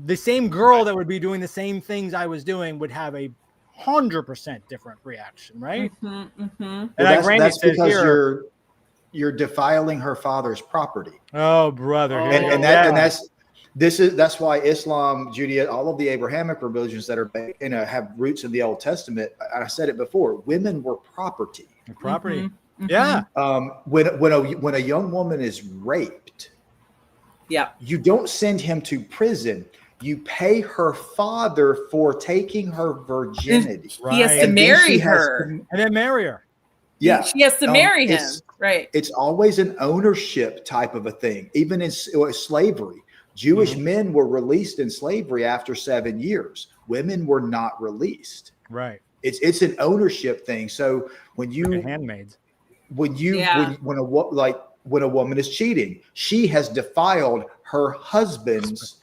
the same girl that would be doing the same things I was doing would have 100% different reaction, right? And that's because you're defiling her father's property. Oh, brother! That's why Islam, Judaism, all of the Abrahamic religions that are, you know, have roots in the Old Testament. I said it before: women were property. Property. Yeah. When a young woman is raped, you don't send him to prison. You pay her father for taking her virginity. He has to marry her. And then marry her. Yeah. She has to marry him. Right. It's always an ownership type of a thing. Even in slavery, Jewish men were released in slavery after 7 years. Women were not released. Right. It's an ownership thing. So when handmaids, when a woman is cheating, she has defiled her husband's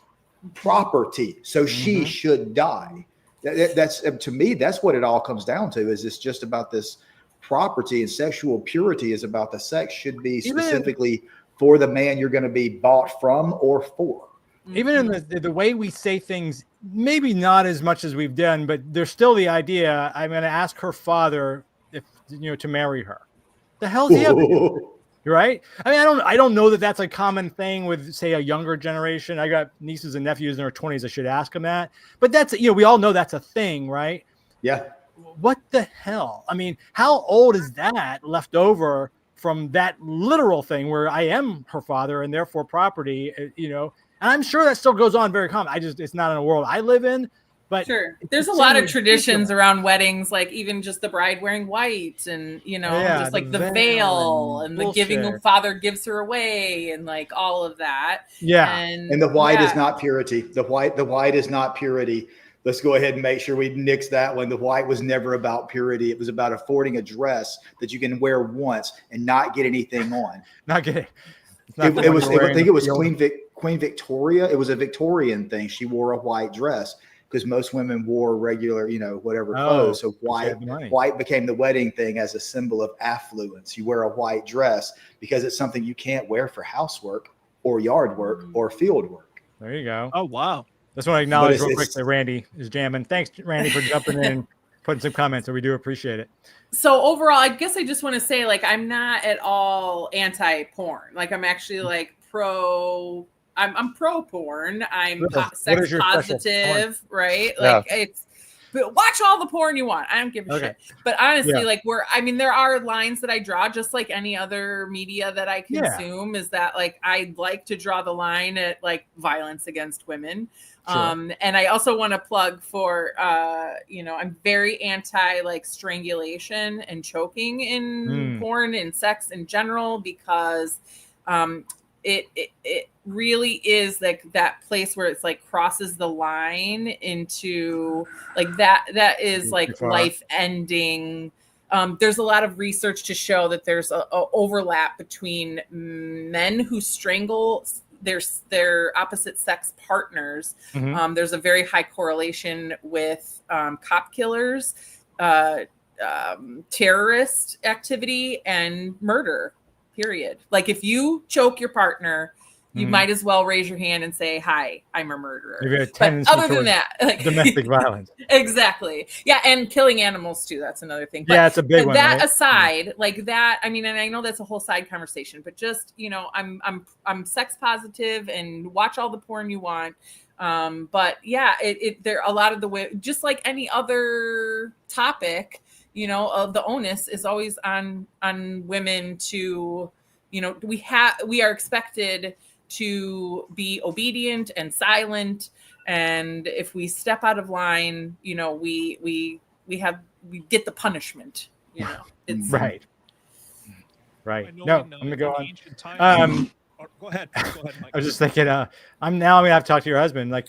property, so she should die. That's, to me, that's what it all comes down to. Is it's just about this property, and sexual purity is about the sex should be specifically for the man you're going to be bought from or for. Even in the way we say things, maybe not as much as we've done, but there's still the idea, I'm going to ask her father if, you know, to marry her. The hell's he up to do? Right? I mean, I don't know that that's a common thing with, say, a younger generation. I got nieces and nephews in their 20s. I should ask them that. But that's, you know, we all know that's a thing, right? Yeah. What the hell? I mean, how old is that left over from that literal thing where I am her father and therefore property, you know? And I'm sure that still goes on very common. It's not in a world I live in. But sure, there's a lot of traditions around weddings, like even just the bride wearing white, and just like the veil and the giving the father gives her away, and like all of that. Yeah, and the white is not purity. The white is not purity. Let's go ahead and make sure we nix that one. The white was never about purity. It was about affording a dress that you can wear once and not get anything on. Not get it. I think it was Queen Victoria. It was a Victorian thing. She wore a white dress because most women wore regular, whatever clothes. So white became the wedding thing as a symbol of affluence. You wear a white dress because it's something you can't wear for housework or yard work or field work. There you go. Oh, wow. Just want to acknowledge real quick that Randy is jamming. Thanks, Randy, for jumping in and putting some comments. So we do appreciate it. So overall, I guess I just want to say, like, I'm not at all anti-porn. Like, I'm actually like pro. I'm pro porn. I'm sex positive, right? Like but watch all the porn you want. I don't give a shit. But honestly, like there are lines that I draw, just like any other media that I consume. Is that like I like to draw the line at like violence against women. And I also want to plug for I'm very anti like strangulation and choking in porn and sex in general, because it really is like that place where it's like crosses the line into like that is like life ending. There's a lot of research to show that there's a overlap between men who strangle their opposite sex partners. There's a very high correlation with cop killers, terrorist activity, and murder. Period. Like if you choke your partner, you might as well raise your hand and say, "Hi, I'm a murderer." But other than that, like, domestic violence. Exactly. Yeah, and killing animals too. That's another thing. But it's a big one. That right? aside, like that, I mean, and I know that's a whole side conversation, but just I'm sex positive and watch all the porn you want. But yeah, there a lot of the way, just like any other topic. The onus is always on women to, we are expected to be obedient and silent. And if we step out of line, we get the punishment, It's, right. No, I'm going to go on. Go ahead, Mike. I was just thinking, I'm going to have to talk to your husband. Like,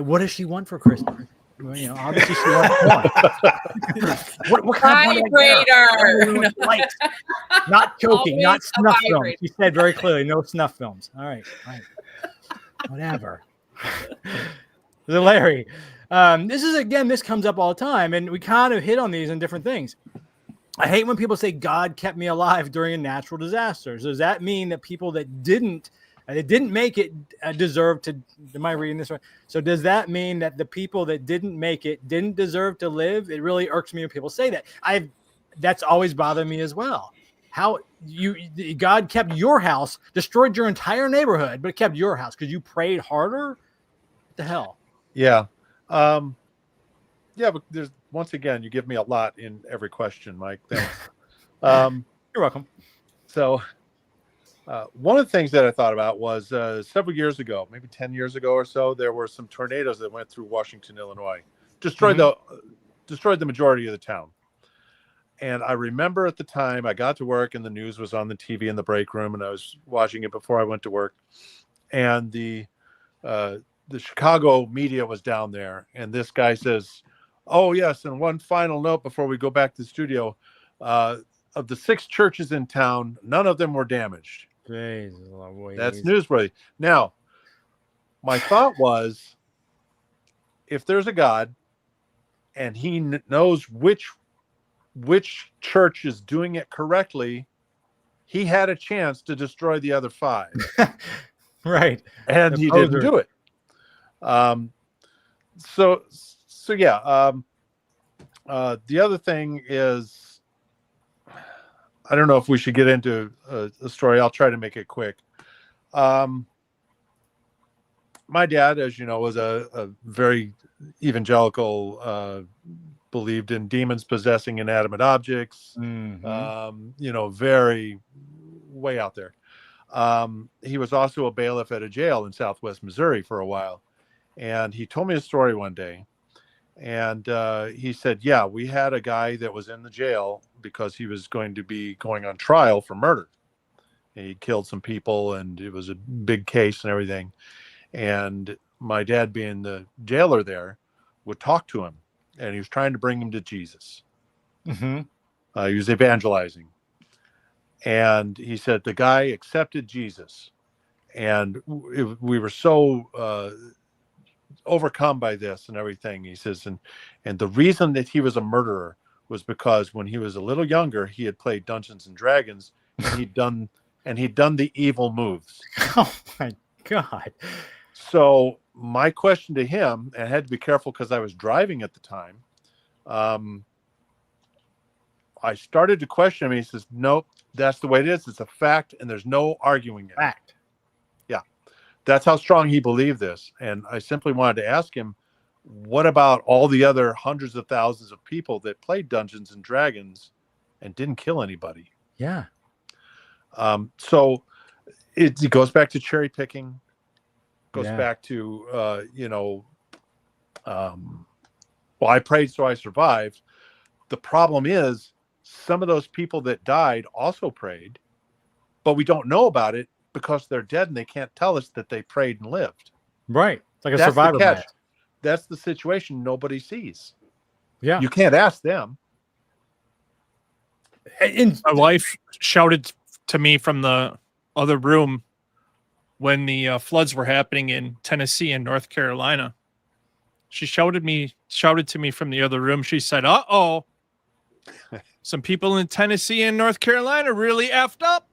what does she want for Christmas? Obviously she wants one. what kind of vibrator? Light. Not choking, not snuff films. She said very clearly, no snuff films. All right. Whatever. So Larry, this comes up all the time, and we kind of hit on these in different things. I hate when people say God kept me alive during a natural disaster. So does that mean that people that didn't make it deserve to? Am I reading this right? So does that mean that the people that didn't make it didn't deserve to live? It really irks me when people say that. That's always bothered me as well. How God kept your house, destroyed your entire neighborhood, but it kept your house because you prayed harder? What the hell? Yeah. But there's, once again, you give me a lot in every question, Mike. Thanks. You're welcome. So one of the things that I thought about was several years ago, maybe 10 years ago or so, there were some tornadoes that went through Washington, Illinois, destroyed the majority of the town. And I remember at the time I got to work and the news was on the TV in the break room, and I was watching it before I went to work. And the Chicago media was down there, and this guy says, "Oh yes, and one final note before we go back to the studio, of the 6 churches in town, none of them were damaged." That's newsworthy. Now, my thought was, if there's a God and he knows which church is doing it correctly, he had a chance to destroy the other 5. Right. And he didn't do it. So yeah. The other thing is, I don't know if we should get into a story. I'll try to make it quick. My dad, as you know, was a very evangelical, believed in demons possessing inanimate objects, very way out there. He was also a bailiff at a jail in Southwest Missouri for a while. And he told me a story one day. And he said, yeah, we had a guy that was in the jail because he was going to be going on trial for murder. He killed some people, and it was a big case and everything. And my dad, being the jailer there, would talk to him, and he was trying to bring him to Jesus. Mm-hmm. He was evangelizing. And he said the guy accepted Jesus. And we were so overcome by this and everything. He says, and the reason that he was a murderer was because when he was a little younger, he had played Dungeons and Dragons, and he'd done the evil moves. Oh my God. So my question to him, and I had to be careful because I was driving at the time, I started to question him. He says, nope, that's the way it is. It's a fact, and there's no arguing it. Fact. Yeah. That's how strong he believed this. And I simply wanted to ask him, what about all the other hundreds of thousands of people that played Dungeons and Dragons and didn't kill anybody? Yeah. So it goes back to cherry picking, goes back to, well, I prayed, so I survived. The problem is some of those people that died also prayed, but we don't know about it because they're dead and they can't tell us that they prayed and lived. Right. It's like a That's survivor the catch. bias. That's the situation nobody sees. Yeah. You can't ask them. My wife shouted to me from the other room when the floods were happening in Tennessee and North Carolina. She shouted to me from the other room. She said, "Uh-oh, some people in Tennessee and North Carolina really effed up."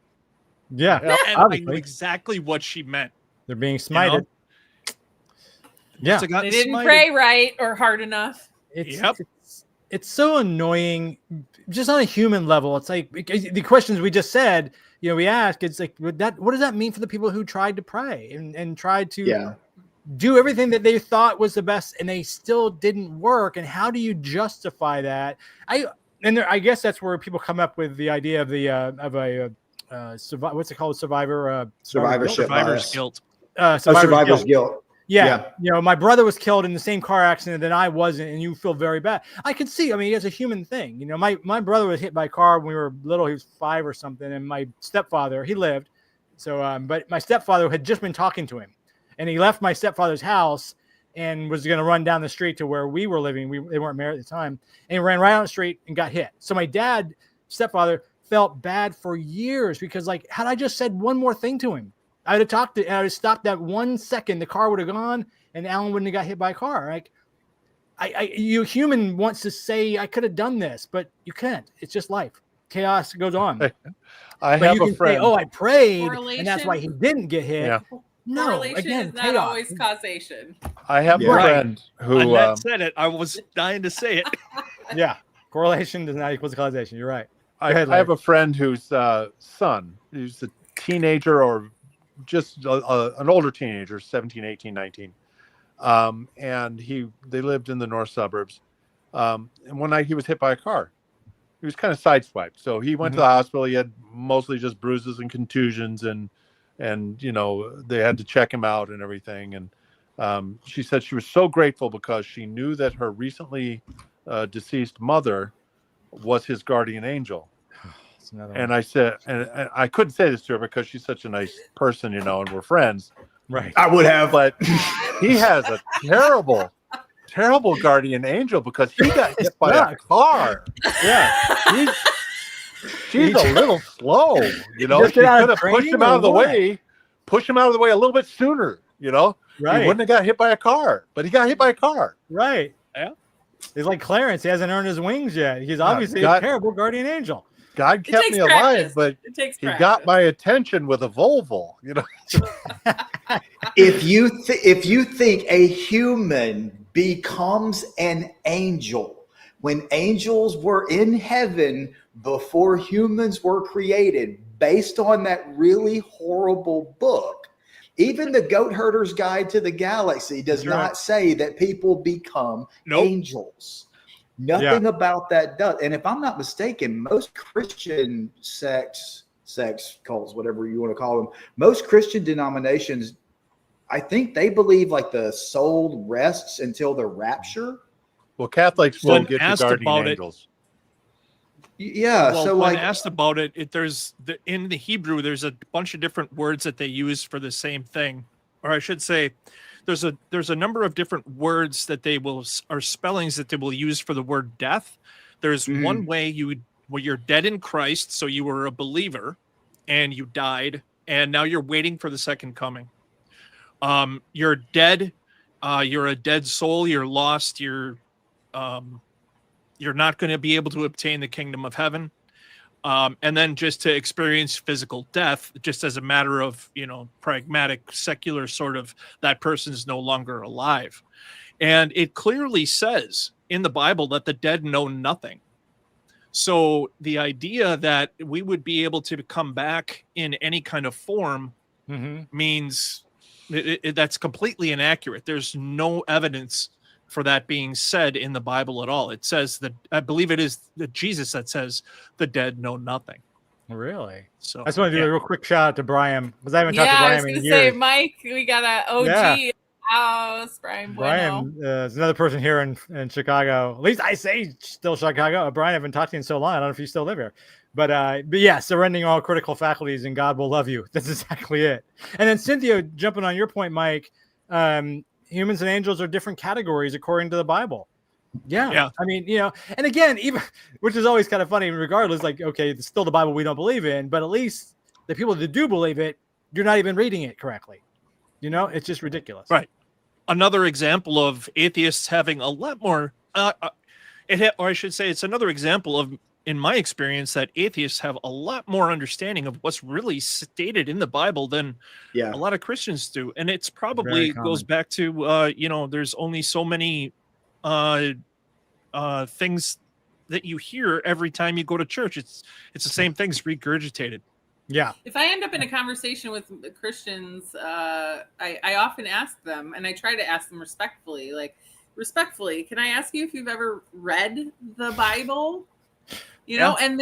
Yeah. And I knew exactly what she meant. They're being smited. Yeah. They didn't pray right or hard enough. It's so annoying, just on a human level. It's like the questions we just said, we ask, it's like, what does that mean for the people who tried to pray and tried to do everything that they thought was the best, and they still didn't work? And how do you justify that? I guess that's where people come up with the idea of what's it called? Survivor's guilt. Survivor's guilt. Yeah. My brother was killed in the same car accident that I wasn't, and you feel very bad. I could see, it's a human thing. My brother was hit by a car when we were little. He was 5 or something, and my stepfather, he lived. So, but my stepfather had just been talking to him, and he left my stepfather's house and was going to run down the street to where we were living. They weren't married at the time, and he ran right on the street and got hit. So my stepfather felt bad for years because, had I just said one more thing to him, I would have stopped that 1 second. The car would have gone, and Alan wouldn't have got hit by a car. You human wants to say, I could have done this, but you can't. It's just life. Chaos goes on. I have a friend. Say, I prayed, and that's why he didn't get hit. Yeah. No, correlation again, is not chaos. always causation. I have a friend who Annette said it. I was dying to say it. Yeah, correlation does not equal causation. You're right. I have a friend whose son, who's a teenager or just an older teenager, 17, 18, 19. And they lived in the north suburbs. And one night he was hit by a car. He was kind of sideswiped. So he went to the hospital. He had mostly just bruises and contusions, and they had to check him out and everything. And she said she was so grateful because she knew that her recently deceased mother was his guardian angel. And I said, and I couldn't say this to her because she's such a nice person, and we're friends. Right. I would have. But he has a terrible, terrible guardian angel because he got hit by a car. Yeah. She's a little slow, She could have pushed him out of the way, a little bit sooner, Right. He wouldn't have got hit by a car, but he got hit by a car. Right. Yeah. He's like Clarence. He hasn't earned his wings yet. He's obviously a terrible guardian angel. God kept me alive, but he got my attention with a Volvo, If you think a human becomes an angel, when angels were in heaven before humans were created, based on that really horrible book, even the Goat Herder's Guide to the Galaxy does not say that people become angels. Nothing about that does. And if I'm not mistaken, most Christian sects, cults, whatever you want to call them, most Christian denominations, I think they believe the soul rests until the rapture. Well, Catholics will When get to asked guardian about it- angels. Yeah. Well, so when like, asked about it, in the Hebrew, there's a bunch of different words that they use for the same thing, or I should say, there's a number of different words that or spellings that they will use for the word death. There's one way you're dead in Christ, so you were a believer, and you died, and now you're waiting for the second coming. You're dead. You're a dead soul. You're lost. You're not going to be able to obtain the kingdom of heaven. And then just to experience physical death, just as a matter of, pragmatic, secular sort of, that person is no longer alive. And it clearly says in the Bible that the dead know nothing. So the idea that we would be able to come back in any kind of form means that's completely inaccurate. There's no evidence for that being said in the Bible at all. It says that, I believe it is Jesus that says the dead know nothing. Really? So I just want to do a real quick shout out to Brian, because I haven't talked to I Brian was in going to years. say, Mike, we got an OG in the house, Brian Bueno. Brian is another person here in Chicago. At least I say still Chicago. Brian, I haven't talked to you in so long. I don't know if you still live here. But yeah, surrendering all critical faculties and God will love you. That's exactly it. And then Cynthia, jumping on your point, Mike, humans and angels are different categories according to the Bible. Yeah. I mean, and again, even, which is always kind of funny, regardless, like, okay, it's still the Bible we don't believe in, but at least the people that do believe it, you're not even reading it correctly. It's just ridiculous. Right. Another example of atheists having a lot more, or I should say, it's another example of, in my experience, that atheists have a lot more understanding of what's really stated in the Bible than a lot of Christians do. And it's probably goes back to, there's only so many things that you hear every time you go to church. It's the same things regurgitated. Yeah. If I end up in a conversation with Christians, I often ask them, and I try to ask them respectfully, can I ask you if you've ever read the Bible? And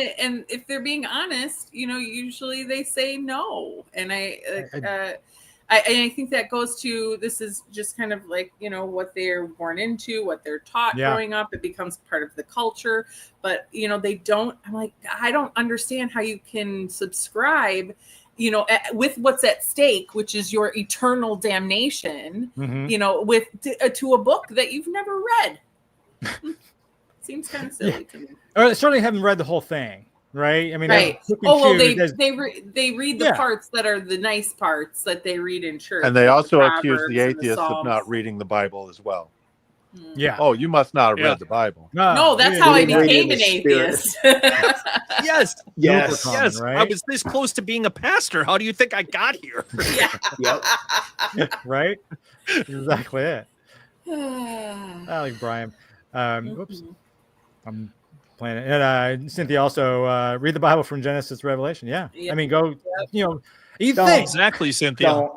if they're being honest, usually they say no. And I think that goes to, this is just kind of like, what they're born into, what they're taught growing up. It becomes part of the culture, but they don't, I'm like, I don't understand how you can subscribe, with what's at stake, which is your eternal damnation, to a book that you've never read. Seems kind of silly to me. Or certainly haven't read the whole thing, right? I mean, right. They read the parts that are the nice parts that they read in church, and they also accuse the atheists of not reading the Bible as well. Yeah. Oh, you must not have read the Bible. No, that's how I became an atheist. Yes. Right? I was this close to being a pastor. How do you think I got here? Right. Exactly it. I like Brian. Whoops. I'm playing it. And Cynthia also read the Bible from Genesis to Revelation. Yeah. I mean, go, you think. Exactly, Cynthia.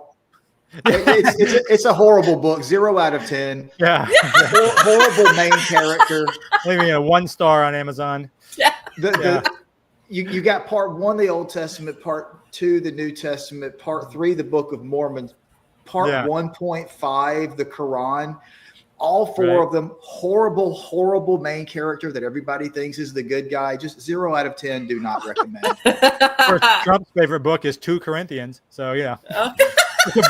It's a horrible book. 0 out of 10. Yeah. Horrible main character. Leaving a 1 star on Amazon. You got part 1, the Old Testament, part 2, the New Testament, part 3, the Book of Mormon, part 1.5, the Quran. All 4 of them, horrible main character that everybody thinks is the good guy. Just 0 out of 10. Do not recommend. Of course, Trump's favorite book is 2 Corinthians. So, it's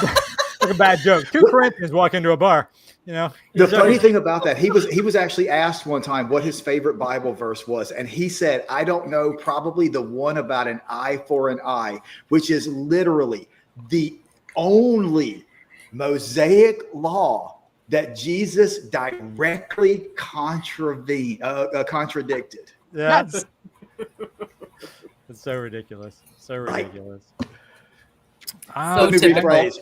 a bad joke. 2 Corinthians walk into a bar. The funny thing about that, he was actually asked one time what his favorite Bible verse was, and he said, "I don't know, probably the one about an eye for an eye," which is literally the only Mosaic law that Jesus directly contradicted. Yeah. It's so ridiculous. So ridiculous. Let me rephrase.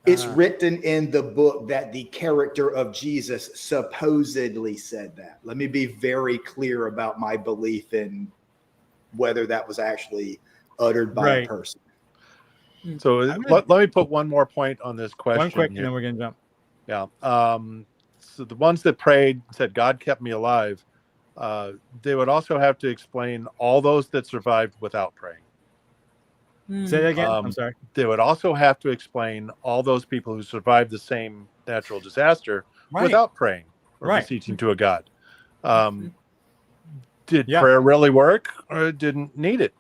It's written in the book that the character of Jesus supposedly said that. Let me be very clear about my belief in whether that was actually uttered by a person. So let me put one more point on this question. One quick, and then we're going to jump. Yeah. So the ones that prayed said, "God kept me alive." They would also have to explain all those that survived without praying. Say that again. I'm sorry. They would also have to explain all those people who survived the same natural disaster without praying. or Right. beseeching to a God. Did Yeah. prayer really work, or didn't need it?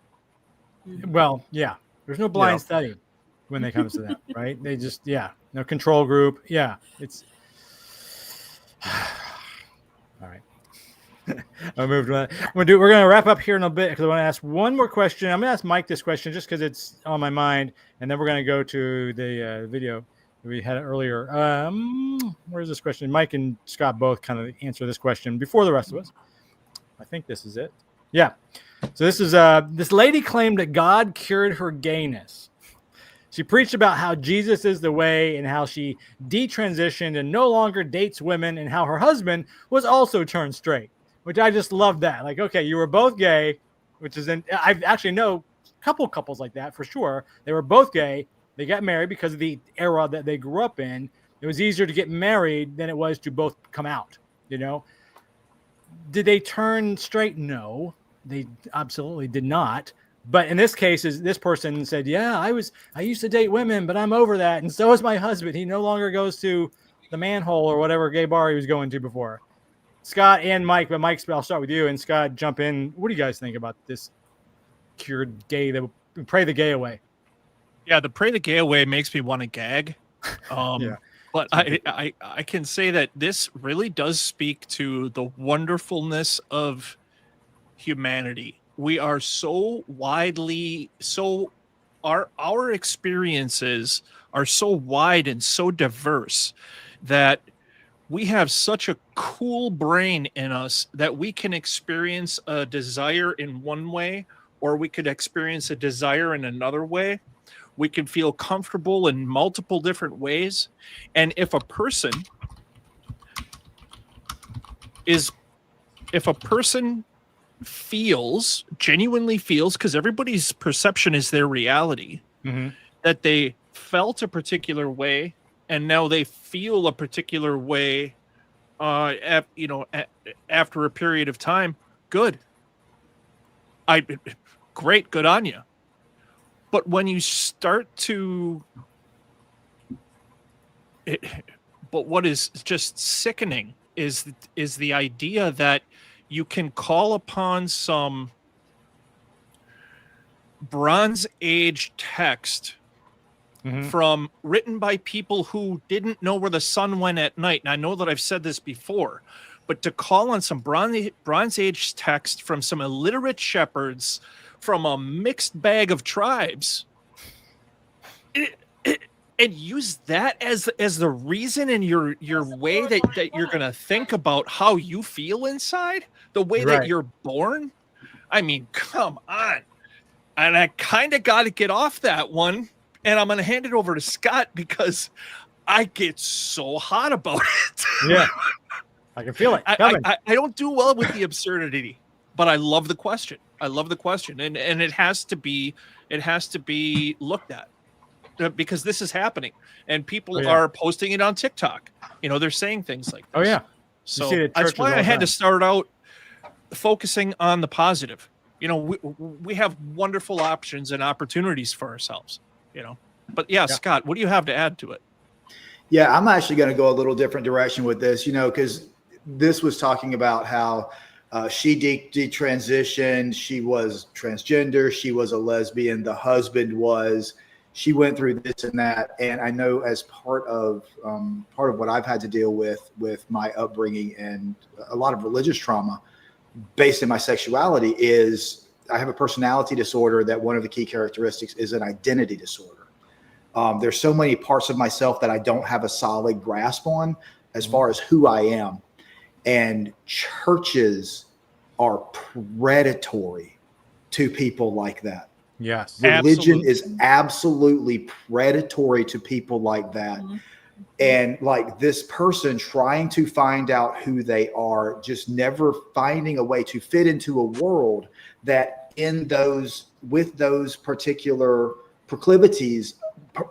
Well, yeah. There's no blind study when it comes to that, right? They just, no control group. Yeah, it's all right. I moved on. We're going to wrap up here in a bit because I want to ask one more question. I'm going to ask Mike this question just because it's on my mind, and then we're going to go to the video we had earlier. Where's this question? Mike and Scott both kind of answer this question before the rest of us. I think this is it. Yeah. So this is this lady claimed that God cured her gayness. She preached about how Jesus is the way and how she detransitioned and no longer dates women, and how her husband was also turned straight, which I just love that. Like, okay, you were both gay, which is I actually know a couple couples like that for sure. They were both gay. They got married because of the era that they grew up in. It was easier to get married than it was to both come out, you know? Did they turn straight? No, they absolutely did not. But in this case, this person said, yeah, I used to date women, but I'm over that. And so is my husband. He no longer goes to the manhole or whatever gay bar he was going to before. Scott and Mike, but Mike, I'll start with you, and Scott, jump in. What do you guys think about this cured gay, that pray the gay away? Yeah, the pray the gay away makes me want to gag. But I can say that this really does speak to the wonderfulness of humanity. We are so widely, our experiences are so wide and so diverse that we have such a cool brain in us that we can experience a desire in one way, or we could experience a desire in another way. We can feel comfortable in multiple different ways. And if a person genuinely feels, because everybody's perception is their reality, that they felt a particular way and now they feel a particular way, after a period of time, good. Great, good on you. But when you start to, but what is just sickening is the idea that you can call upon some Bronze Age text written by people who didn't know where the sun went at night. And I know that I've said this before, but to call on some Bronze Age text from some illiterate shepherds from a mixed bag of tribes, and use that as the reason in your way that you're going to think about how you feel inside, the way that you're born. I mean, come on. And I kind of got to get off that one, and I'm going to hand it over to Scott because I get so hot about it. Yeah, I can feel it. I don't do well with the absurdity, but I love the question. And it has to be looked at, because this is happening and people are posting it on TikTok. They're saying things like this. Oh yeah. So that's why I had to start out focusing on the positive. We have wonderful options and opportunities for ourselves, but Scott, what do you have to add to it? Yeah, I'm actually going to go a little different direction with this, because this was talking about how she detransitioned, she was transgender, she was a lesbian, the husband was, she went through this and that. And I know as part of what I've had to deal with my upbringing and a lot of religious trauma based in my sexuality is I have a personality disorder that one of the key characteristics is an identity disorder. There's so many parts of myself that I don't have a solid grasp on as far as who I am. And churches are predatory to people like that. Yes. Religion is absolutely predatory to people like that. And like this person trying to find out who they are, just never finding a way to fit into a world that with those particular proclivities,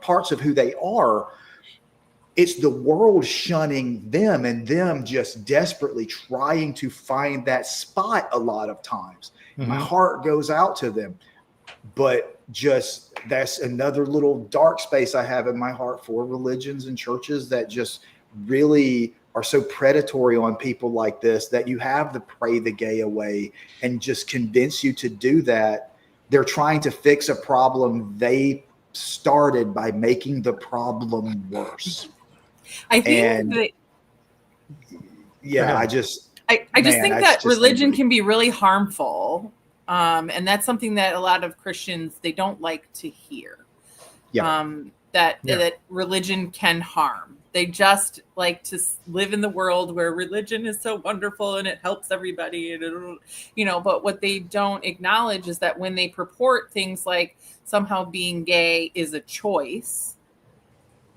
parts of who they are, it's the world shunning them and them just desperately trying to find that spot a lot of times. My heart goes out to them, but just that's another little dark space I have in my heart for religions and churches that just really are so predatory on people like this that you have to pray the gay away and just convince you to do that. They're trying to fix a problem they started by making the problem worse. I think that, I just think that religion can be really harmful. And that's something that a lot of Christians, they don't like to hear. That religion can harm. They just like to live in the world where religion is so wonderful and it helps everybody. And but what they don't acknowledge is that when they purport things like somehow being gay is a choice,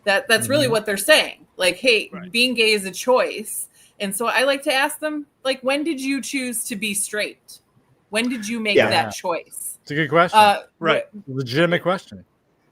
that's really what they're saying. Like, hey, being gay is a choice. And so I like to ask them, like, when did you choose to be straight? When did you make that choice? It's a good question. Right. Legitimate question.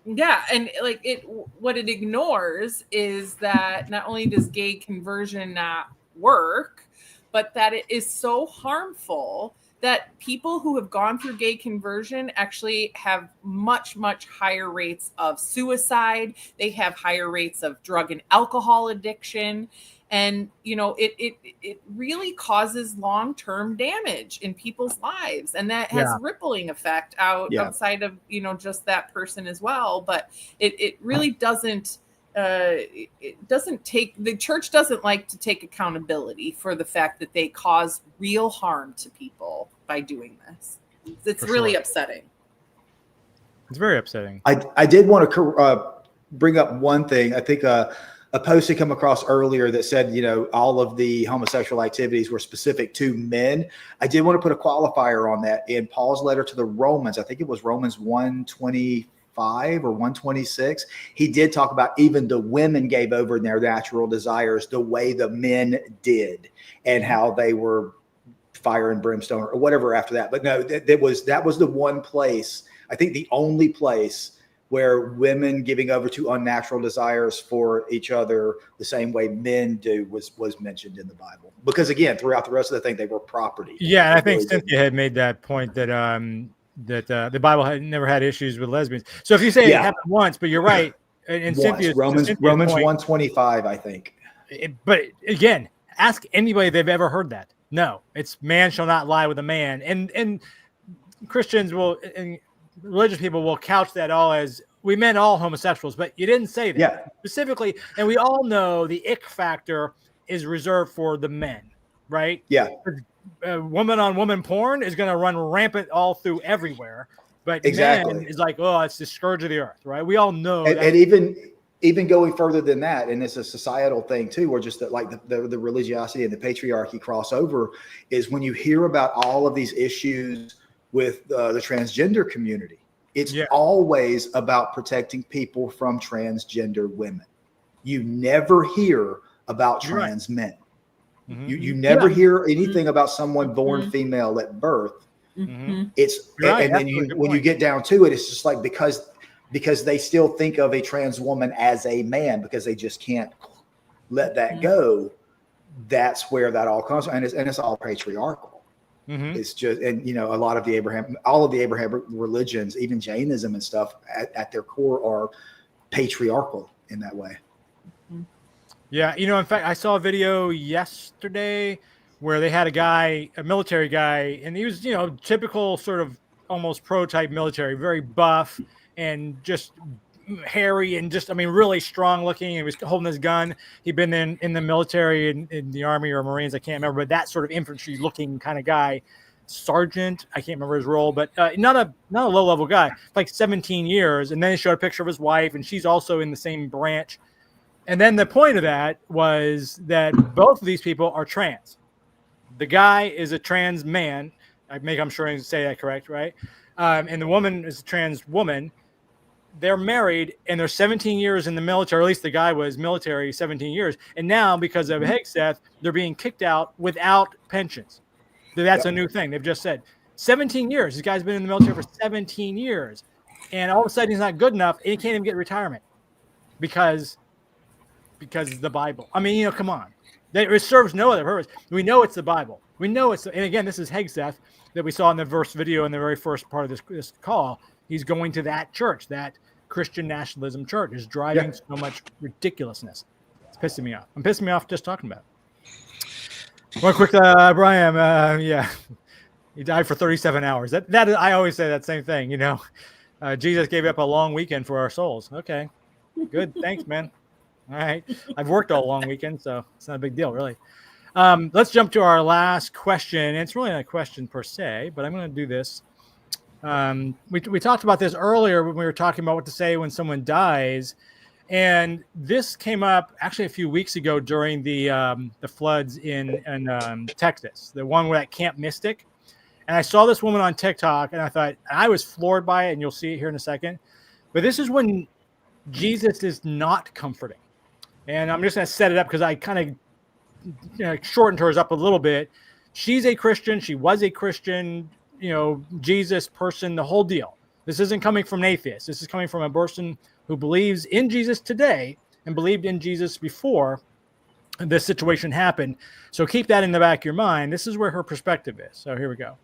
Yeah. And like what it ignores is that not only does gay conversion not work, but that it is so harmful that people who have gone through gay conversion actually have much, much higher rates of suicide. They have higher rates of drug and alcohol addiction. And, it really causes long-term damage in people's lives. And that has rippling effect outside of, just that person as well. But it really doesn't, the church doesn't like to take accountability for the fact that they cause real harm to people by doing this. It's really upsetting. It's very upsetting. I did want to bring up one thing. I think a post had come across earlier that said, all of the homosexual activities were specific to men. I did want to put a qualifier on that. In Paul's letter to the Romans, I think it was Romans 1:25 or 1:26, he did talk about even the women gave over their natural desires the way the men did, and how they were fire and brimstone or whatever after that. But no, that was the one place, I think the only place, where women giving over to unnatural desires for each other the same way men do was mentioned in the Bible. Because again, throughout the rest of the thing, they were property. Yeah, I think Cynthia had made that point that the Bible had never had issues with lesbians. So if you say it happened once, but you're right, and Cynthia's Romans 1:25, I think. But again, ask anybody if they've ever heard that. No, it's man shall not lie with a man, and Christians will. And religious people will couch that all as we meant all homosexuals, but you didn't say that specifically. And we all know the ick factor is reserved for the men, right? Yeah. Woman on woman porn is going to run rampant all through everywhere, but men is like, oh, it's the scourge of the earth, right? We all know. And even going further than that, and it's a societal thing too, where just that, like the religiosity and the patriarchy crossover is when you hear about all of these issues with the transgender community. It's always about protecting people from transgender women. You never hear about trans men. Mm-hmm. You never hear anything about someone born female at birth. Mm-hmm. It's and then when you get down to it, it's just like because they still think of a trans woman as a man because they just can't let that go. That's where that all comes from, and it's all patriarchal. Mm-hmm. It's just, and a lot of all of the Abrahamic religions, even Jainism and stuff, at their core are patriarchal in that way. Yeah, in fact, I saw a video yesterday where they had a military guy, and he was, typical sort of almost pro-type military, very buff and just hairy and just, really strong looking. He was holding his gun. He'd been in the military, in the Army or Marines, I can't remember, but that sort of infantry looking kind of guy, sergeant, I can't remember his role, but not a low level guy, like 17 years. And then he showed a picture of his wife, and she's also in the same branch. And then the point of that was that both of these people are trans. The guy is a trans man. I'm sure I say that correct, right? And the woman is a trans woman. They're married, and they're 17 years in the military, or at least the guy was military 17 years. And now, because of Hegseth, they're being kicked out without pensions. That's a new thing. They've just said 17 years. This guy's been in the military for 17 years. And all of a sudden, he's not good enough, and he can't even get retirement because it's the Bible. Come on. It serves no other purpose. We know it's the Bible. We know it's, and again, this is Hegseth that we saw in the verse video in the very first part of this call. He's going to that church, that Christian nationalism church is driving so much ridiculousness. It's pissing me off. I'm pissing me off just talking about it. One quick, Brian. Yeah, he died for 37 hours. That I always say that same thing. Jesus gave up a long weekend for our souls. Okay, good. Thanks, man. All right, I've worked all long weekend, so it's not a big deal, really. Let's jump to our last question. It's really not a question per se, but I'm going to do this. We talked about this earlier when we were talking about what to say when someone dies. And this came up actually a few weeks ago during the floods in Texas, the one with that Camp Mystic. And I saw this woman on TikTok, and I thought, I was floored by it, and you'll see it here in a second. But this is when Jesus is not comforting. And I'm just going to set it up because I kind of shortened hers up a little bit. She's a Christian. She was a Christian, Jesus person, the whole deal. This isn't coming from an atheist. This is coming from a person who believes in Jesus today and believed in Jesus before this situation happened. So keep that in the back of your mind. This is where her perspective is. So here we go.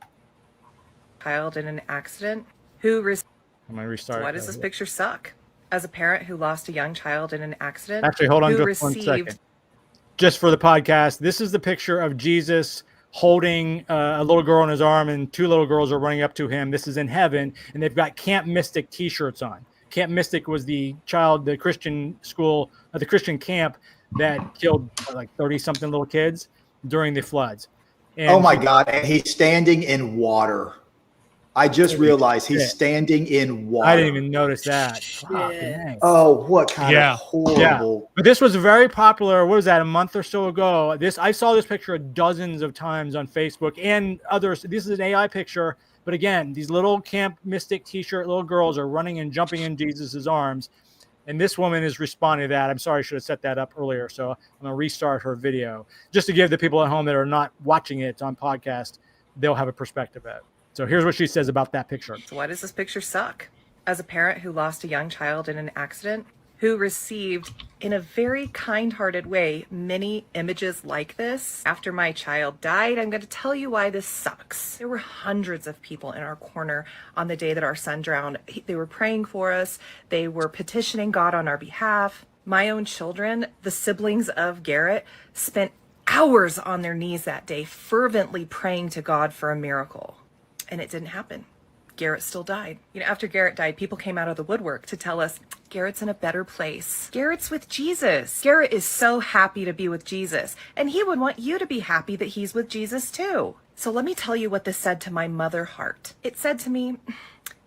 Child in an accident who I'm going to restart. Why does this picture suck? As a parent who lost a young child in an accident, actually, hold on just 1 second. Just for the podcast, this is the picture of Jesus holding a little girl in his arm, and 2 little girls are running up to him. This is in heaven, and they've got Camp Mystic T-shirts on. Camp Mystic was the Christian school, the Christian camp that killed like 30-something little kids during the floods. And oh my God! And he's standing in water. I just realized he's standing in water. I didn't even notice that. Oh, what kind of horrible. Yeah. But this was very popular. What was that, a month or so ago? I saw this picture dozens of times on Facebook and others. This is an AI picture. But again, these little Camp Mystic T-shirt little girls are running and jumping in Jesus's arms. And this woman is responding to that. I'm sorry, I should have set that up earlier. So I'm going to restart her video just to give the people at home that are not watching it on podcast, they'll have a perspective of it. So here's what she says about that picture. So why does this picture suck? As a parent who lost a young child in an accident, who received, in a very kind-hearted way, many images like this. After my child died, I'm going to tell you why this sucks. There were hundreds of people in our corner on the day that our son drowned. They were praying for us. They were petitioning God on our behalf. My own children, the siblings of Garrett, spent hours on their knees that day, fervently praying to God for a miracle. And it didn't happen. Garrett still died. After Garrett died, people came out of the woodwork to tell us, Garrett's in a better place. Garrett's with Jesus. Garrett is so happy to be with Jesus. And he would want you to be happy that he's with Jesus too. So let me tell you what this said to my mother heart. It said to me,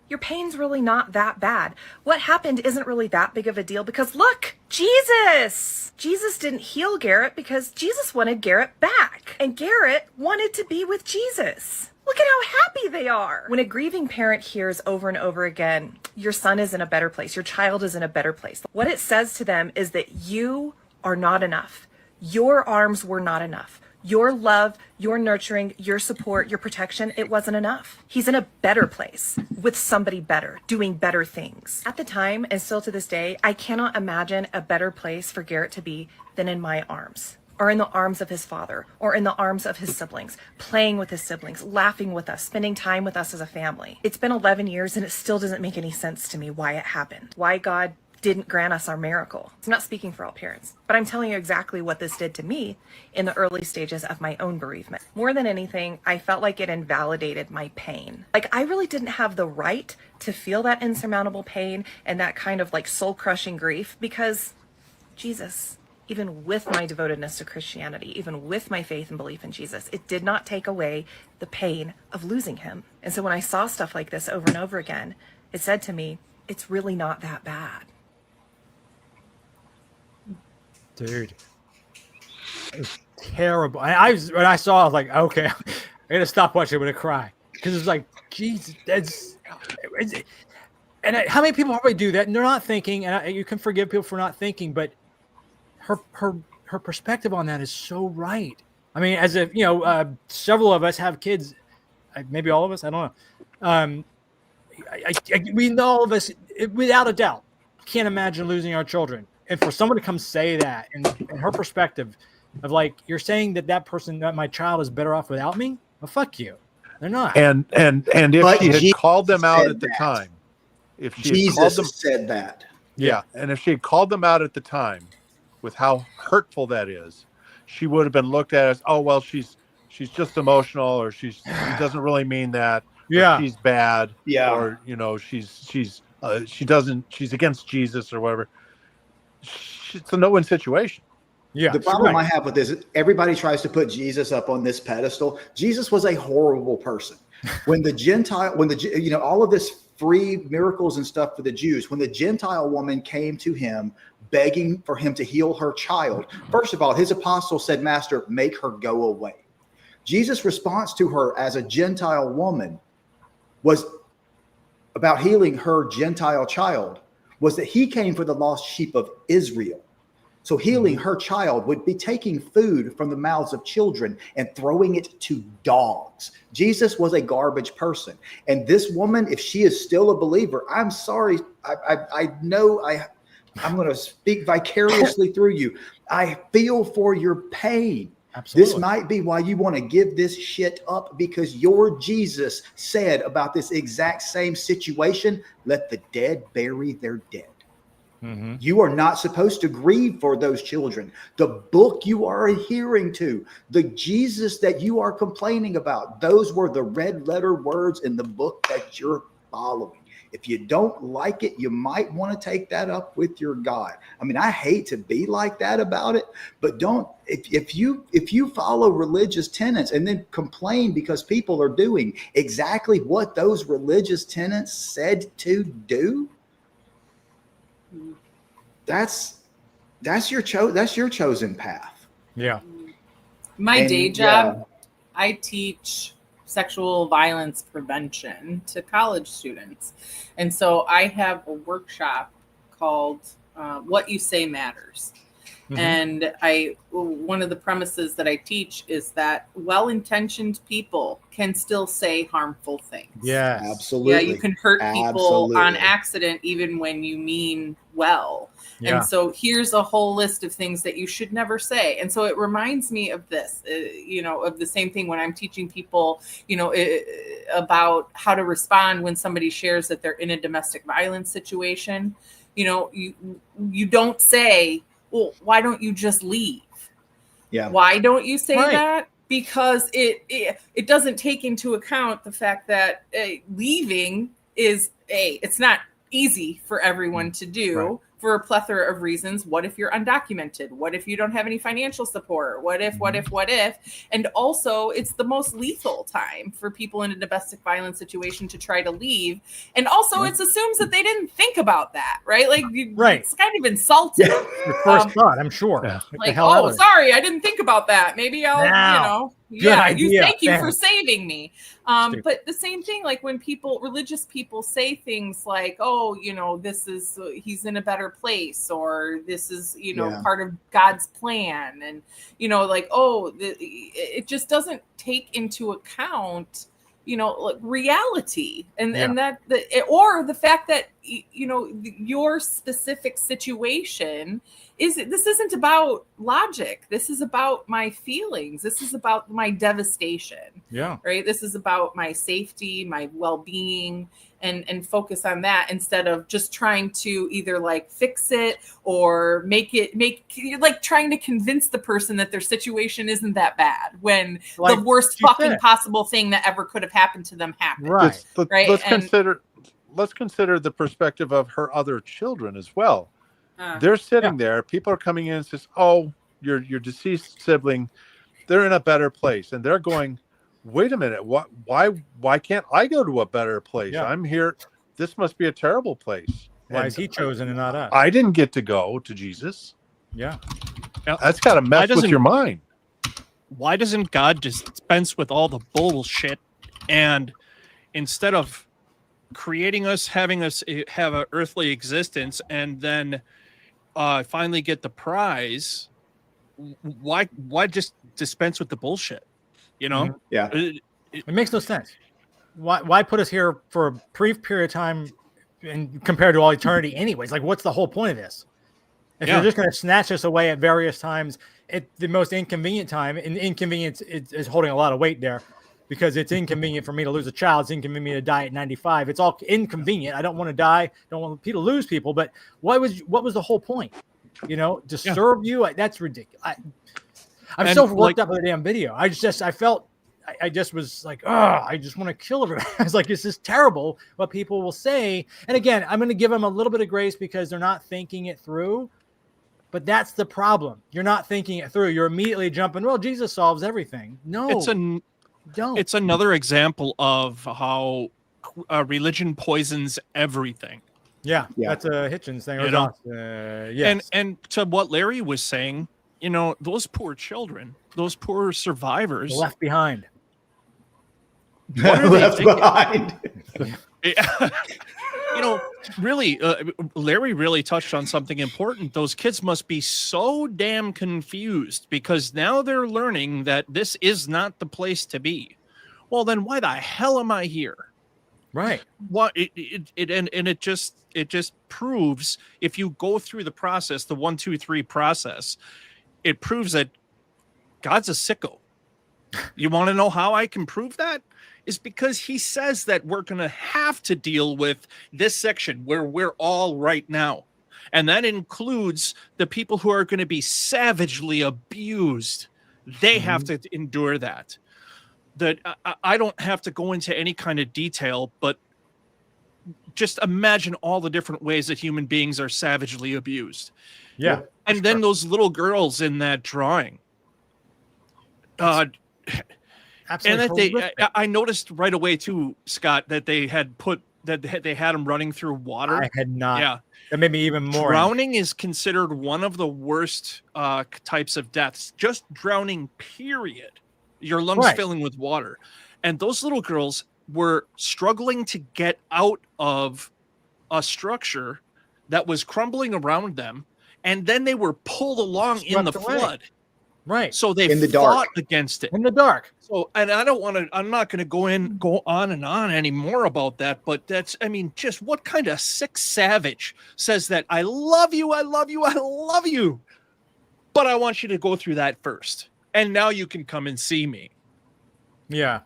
your pain's really not that bad. What happened isn't really that big of a deal because look, Jesus! Jesus didn't heal Garrett because Jesus wanted Garrett back. And Garrett wanted to be with Jesus. Look at how happy they are. When a grieving parent hears over and over again, your son is in a better place, your child is in a better place, what it says to them is that you are not enough. Your arms were not enough. Your love, your nurturing, your support, your protection, it wasn't enough. He's in a better place with somebody better, doing better things. At the time, and still to this day, I cannot imagine a better place for Garrett to be than in my arms. Or in the arms of his father, or in the arms of his siblings, playing with his siblings, laughing with us, spending time with us as a family. It's been 11 years and it still doesn't make any sense to me why it happened, why God didn't grant us our miracle. I'm not speaking for all parents, but I'm telling you exactly what this did to me in the early stages of my own bereavement. More than anything, I felt like it invalidated my pain. Like I really didn't have the right to feel that insurmountable pain and that kind of like soul-crushing grief because Jesus, even with my devotedness to Christianity, even with my faith and belief in Jesus, it did not take away the pain of losing him. And so when I saw stuff like this over and over again, it said to me, it's really not that bad. Dude, it was terrible. When I saw it, I was like, okay, I gotta stop watching. I'm gonna cry because it's like, Jesus, how many people probably do that? And they're not thinking, and you can forgive people for not thinking, but her perspective on that is so right. I mean, as if several of us have kids, maybe all of us, I don't know. We know all of us, without a doubt, can't imagine losing our children. And for someone to come say that, and her perspective of like, you're saying that person, that my child is better off without me? Well, fuck you. They're not. And if she had called them out at the time, if she had called them, said that, yeah, and if she had called them out at the time, with how hurtful that is, she would have been looked at as, oh well, she's just emotional, or she doesn't really mean that. Yeah, she's bad. Yeah. Or she's against Jesus or whatever. It's a no-win situation. Yeah. The problem I have with this is everybody tries to put Jesus up on this pedestal. Jesus was a horrible person. When all of this free miracles and stuff for the Jews, when the Gentile woman came to him begging for him to heal her child, first of all, his apostles said, Master, make her go away. Jesus' response to her as a Gentile woman was about healing her Gentile child, was that he came for the lost sheep of Israel. So healing her child would be taking food from the mouths of children and throwing it to dogs. Jesus was a garbage person. And this woman, if she is still a believer, I'm sorry. I know I'm going to speak vicariously through you. I feel for your pain. Absolutely. This might be why you want to give this shit up, because your Jesus said about this exact same situation, let the dead bury their dead. Mm-hmm. You are not supposed to grieve for those children. The book you are adhering to, the Jesus that you are complaining about, those were the red letter words in the book that you're following. If you don't like it, you might want to take that up with your God. I mean, I hate to be like that about it, but if you follow religious tenets and then complain because people are doing exactly what those religious tenets said to do, that's your chosen path. Yeah. My day job, I teach sexual violence prevention to college students. And so I have a workshop called What You Say Matters. Mm-hmm. And one of the premises that I teach is that well-intentioned people can still say harmful things. Yeah, absolutely. Yeah, you can hurt people on accident even when you mean well. Yeah. And so here's a whole list of things that you should never say. And so it reminds me of this, of the same thing when I'm teaching people, about how to respond when somebody shares that they're in a domestic violence situation. You don't say, well, why don't you just leave? Yeah. Why don't you say that? Because it doesn't take into account the fact that leaving is it's not easy for everyone to do for a plethora of reasons. What if you're undocumented? What if you don't have any financial support? What if? And also, it's the most lethal time for people in a domestic violence situation to try to leave. And also, it assumes that they didn't think about that, right? Like, it's kind of insulting. Yeah. Your first thought, I'm sure. Yeah. Like, sorry, I didn't think about that. Maybe I'll, thank you for saving me. But the same thing, like when religious people say things like, he's in a better place, or this is, part of God's plan. And, it just doesn't take into account, reality and that, or the fact that, your specific situation this isn't about logic. This is about my feelings. This is about my devastation. Yeah. Right. This is about my safety, my well-being, and focus on that instead of just trying to either like fix it or make trying to convince the person that their situation isn't that bad when the worst fucking possible thing that ever could have happened to them happened. Right. Let's consider the perspective of her other children as well. They're sitting there. People are coming in and says, "Oh, your deceased sibling, they're in a better place," and they're going, "Wait a minute, why can't I go to a better place? Yeah. I'm here. This must be a terrible place. Why is he chosen and not us? I didn't get to go to Jesus." Yeah, that's got to mess with your mind. Why doesn't God just dispense with all the bullshit, and instead of creating us, having us have an earthly existence, and then finally get the prize, why just dispense with the bullshit? Yeah, it makes no sense. Why put us here for a brief period of time and compared to all eternity anyways? Like, what's the whole point of this? If you're just going to snatch us away at various times at the most inconvenient time, and inconvenience is holding a lot of weight there, because it's inconvenient for me to lose a child. It's inconvenient to die at 95. It's all inconvenient. I don't want to die. Don't want people to lose people. But what was the whole point? To serve you? That's ridiculous. I'm so worked up with the damn video. I just was like, oh, I just want to kill everybody. I was like, this is terrible what people will say. And again, I'm going to give them a little bit of grace because they're not thinking it through. But that's the problem. You're not thinking it through. You're immediately jumping, well, Jesus solves everything. No, don't. It's another example of how religion poisons everything. Yeah, that's a Hitchens thing. Yes. And to what Larry was saying, those poor children, those poor survivors. Left behind. What are left behind? Really, Larry really touched on something important. Those kids must be so damn confused because now they're learning that this is not the place to be. Well, then why the hell am I here? Right. What it just proves, if you go through the process, the 1, 2, 3 process, it proves that God's a sicko. You want to know how I can prove that? Is because he says that we're going to have to deal with this section where we're all right now. And that includes the people who are going to be savagely abused. They have to endure that. That I don't have to go into any kind of detail, but just imagine all the different ways that human beings are savagely abused. Yeah. And then those little girls in that drawing. Absolutely. And that I noticed right away too, Scott, that they had them running through water. I had not. Yeah. That made me even more. Drowning is considered one of the worst types of deaths. Just drowning, period. Your lungs filling with water. And those little girls were struggling to get out of a structure that was crumbling around them. And then they were pulled along in the flood. Right. So they in the fought dark. against it. In the dark. So, and I'm not going to go on and on anymore about that, but just what kind of sick savage says that I love you, I love you, I love you, but I want you to go through that first. And now you can come and see me. Yeah.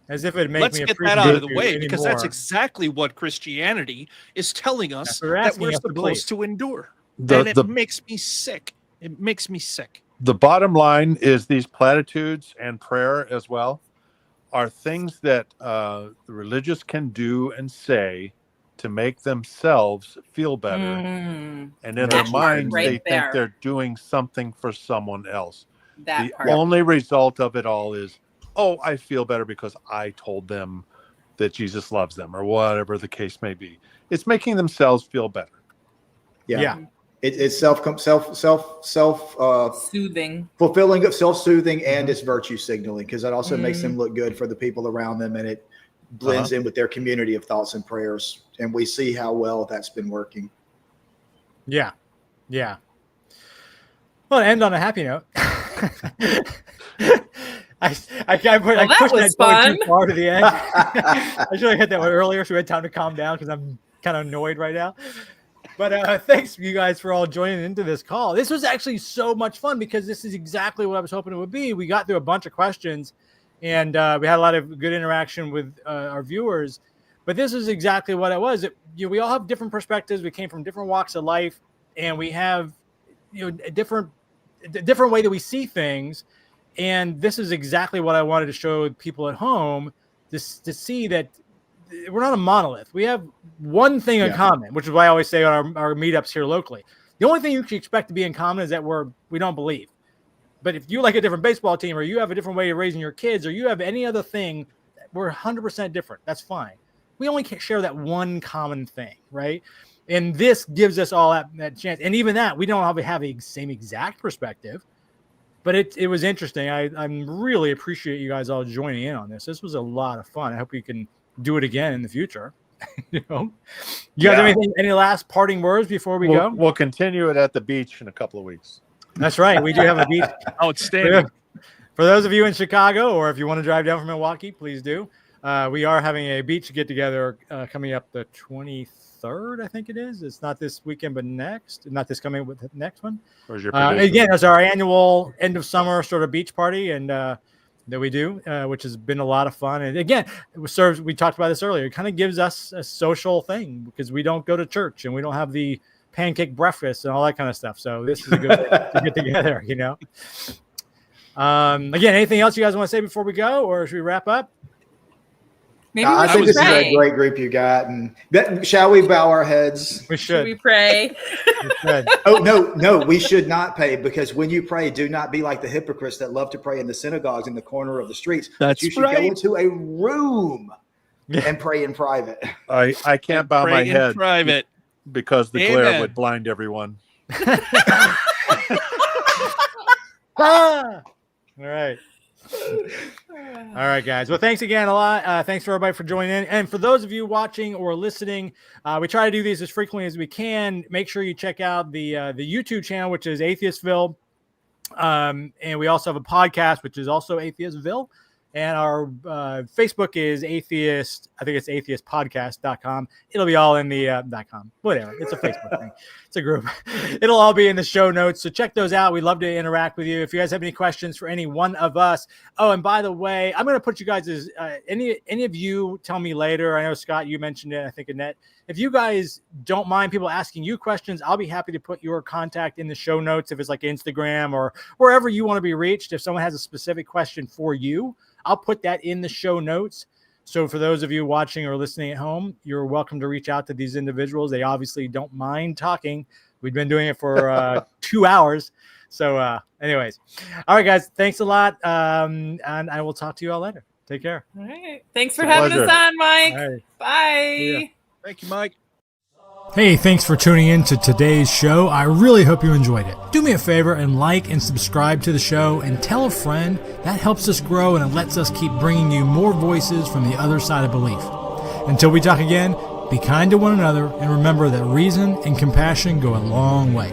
As if it makes Let's me get that out of the way because that's exactly what Christianity is telling us that we're supposed to endure. And it makes me sick. It makes me sick. The bottom line is these platitudes and prayer as well are things that the religious can do and say to make themselves feel better. And in their minds, they think they're doing something for someone else. The only result of it all is, oh, I feel better because I told them that Jesus loves them or whatever the case may be. It's making themselves feel better. Yeah. It's self-soothing, fulfilling, self-soothing, and it's virtue signaling because that also makes them look good for the people around them, and it blends in with their community of thoughts and prayers. And we see how well that's been working. Yeah. Well, to end on a happy note. I pushed that fun. Too far to the end. I should have hit that one earlier so we had time to calm down because I'm kind of annoyed right now. But thanks you guys for all joining into this call. This was actually so much fun because this is exactly what I was hoping it would be. We got through a bunch of questions and we had a lot of good interaction with our viewers. But this is exactly what it was. We all have different perspectives. We came from different walks of life, and we have a different way that we see things. And this is exactly what I wanted to show people at home to see that we're not a monolith. We have one thing in common, which is why I always say on our meetups here locally. The only thing you can expect to be in common is that we don't believe. But if you like a different baseball team or you have a different way of raising your kids or you have any other thing, we're 100% different. That's fine. We only can share that one common thing, right? And this gives us all that chance. And even that, we don't have the same exact perspective. But it was interesting. I really appreciate you guys all joining in on this. This was a lot of fun. I hope we can do it again in the future. You guys have any last parting words before we go? We'll continue it at the beach in a couple of weeks. That's right. We do have a beach. Outstanding. For those of you in Chicago, or if you want to drive down from Milwaukee, please do. We are having a beach get together coming up the 23rd, I think it is. It's not this weekend, but next. Not this coming, but the next one. Where's your again, it's our annual end of summer sort of beach party, and that we do, which has been a lot of fun. And again, we talked about this earlier. It kind of gives us a social thing because we don't go to church and we don't have the pancake breakfast and all that kind of stuff. So this is a good way to get together, Again, anything else you guys want to say before we go, or should we wrap up? Maybe I think this is pray. a great group you got. And shall we bow our heads? We Should should. we pray? We should. Oh, no, we should not pay, because when you pray, do not be like the hypocrites that love to pray in the synagogues in the corner of the streets. That's you should right. go into a room and pray in private. I can't bow my Pray in head private. because the glare Amen. would blind everyone. All right. All right, guys. Well, thanks again a lot. Thanks for everybody for joining in. And for those of you watching or listening, we try to do these as frequently as we can. Make sure you check out the YouTube channel, which is Atheistville. And we also have a podcast, which is also Atheistville. And our Facebook is Atheist. I think it's atheistpodcast.com. It'll be all in the .com. Whatever. It's a Facebook thing. It's a group. It'll all be in the show notes. So check those out. We'd love to interact with you. If you guys have any questions for any one of us. Oh, and by the way, I'm going to put you guys as any of you tell me later. I know, Scott, you mentioned it. I think Annette. If you guys don't mind people asking you questions, I'll be happy to put your contact in the show notes. If it's like Instagram or wherever you want to be reached. If someone has a specific question for you, I'll put that in the show notes. So for those of you watching or listening at home, you're welcome to reach out to these individuals. They obviously don't mind talking. We've been doing it for 2 hours. So anyways, all right, guys, thanks a lot. And I will talk to you all later. Take care. All right. Thanks for having us on, Mike. All right. Bye. Thank you, Mike. Hey, thanks for tuning in to today's show. I really hope you enjoyed it. Do me a favor and like and subscribe to the show and tell a friend. That helps us grow and it lets us keep bringing you more voices from the other side of belief. Until we talk again, be kind to one another and remember that reason and compassion go a long way.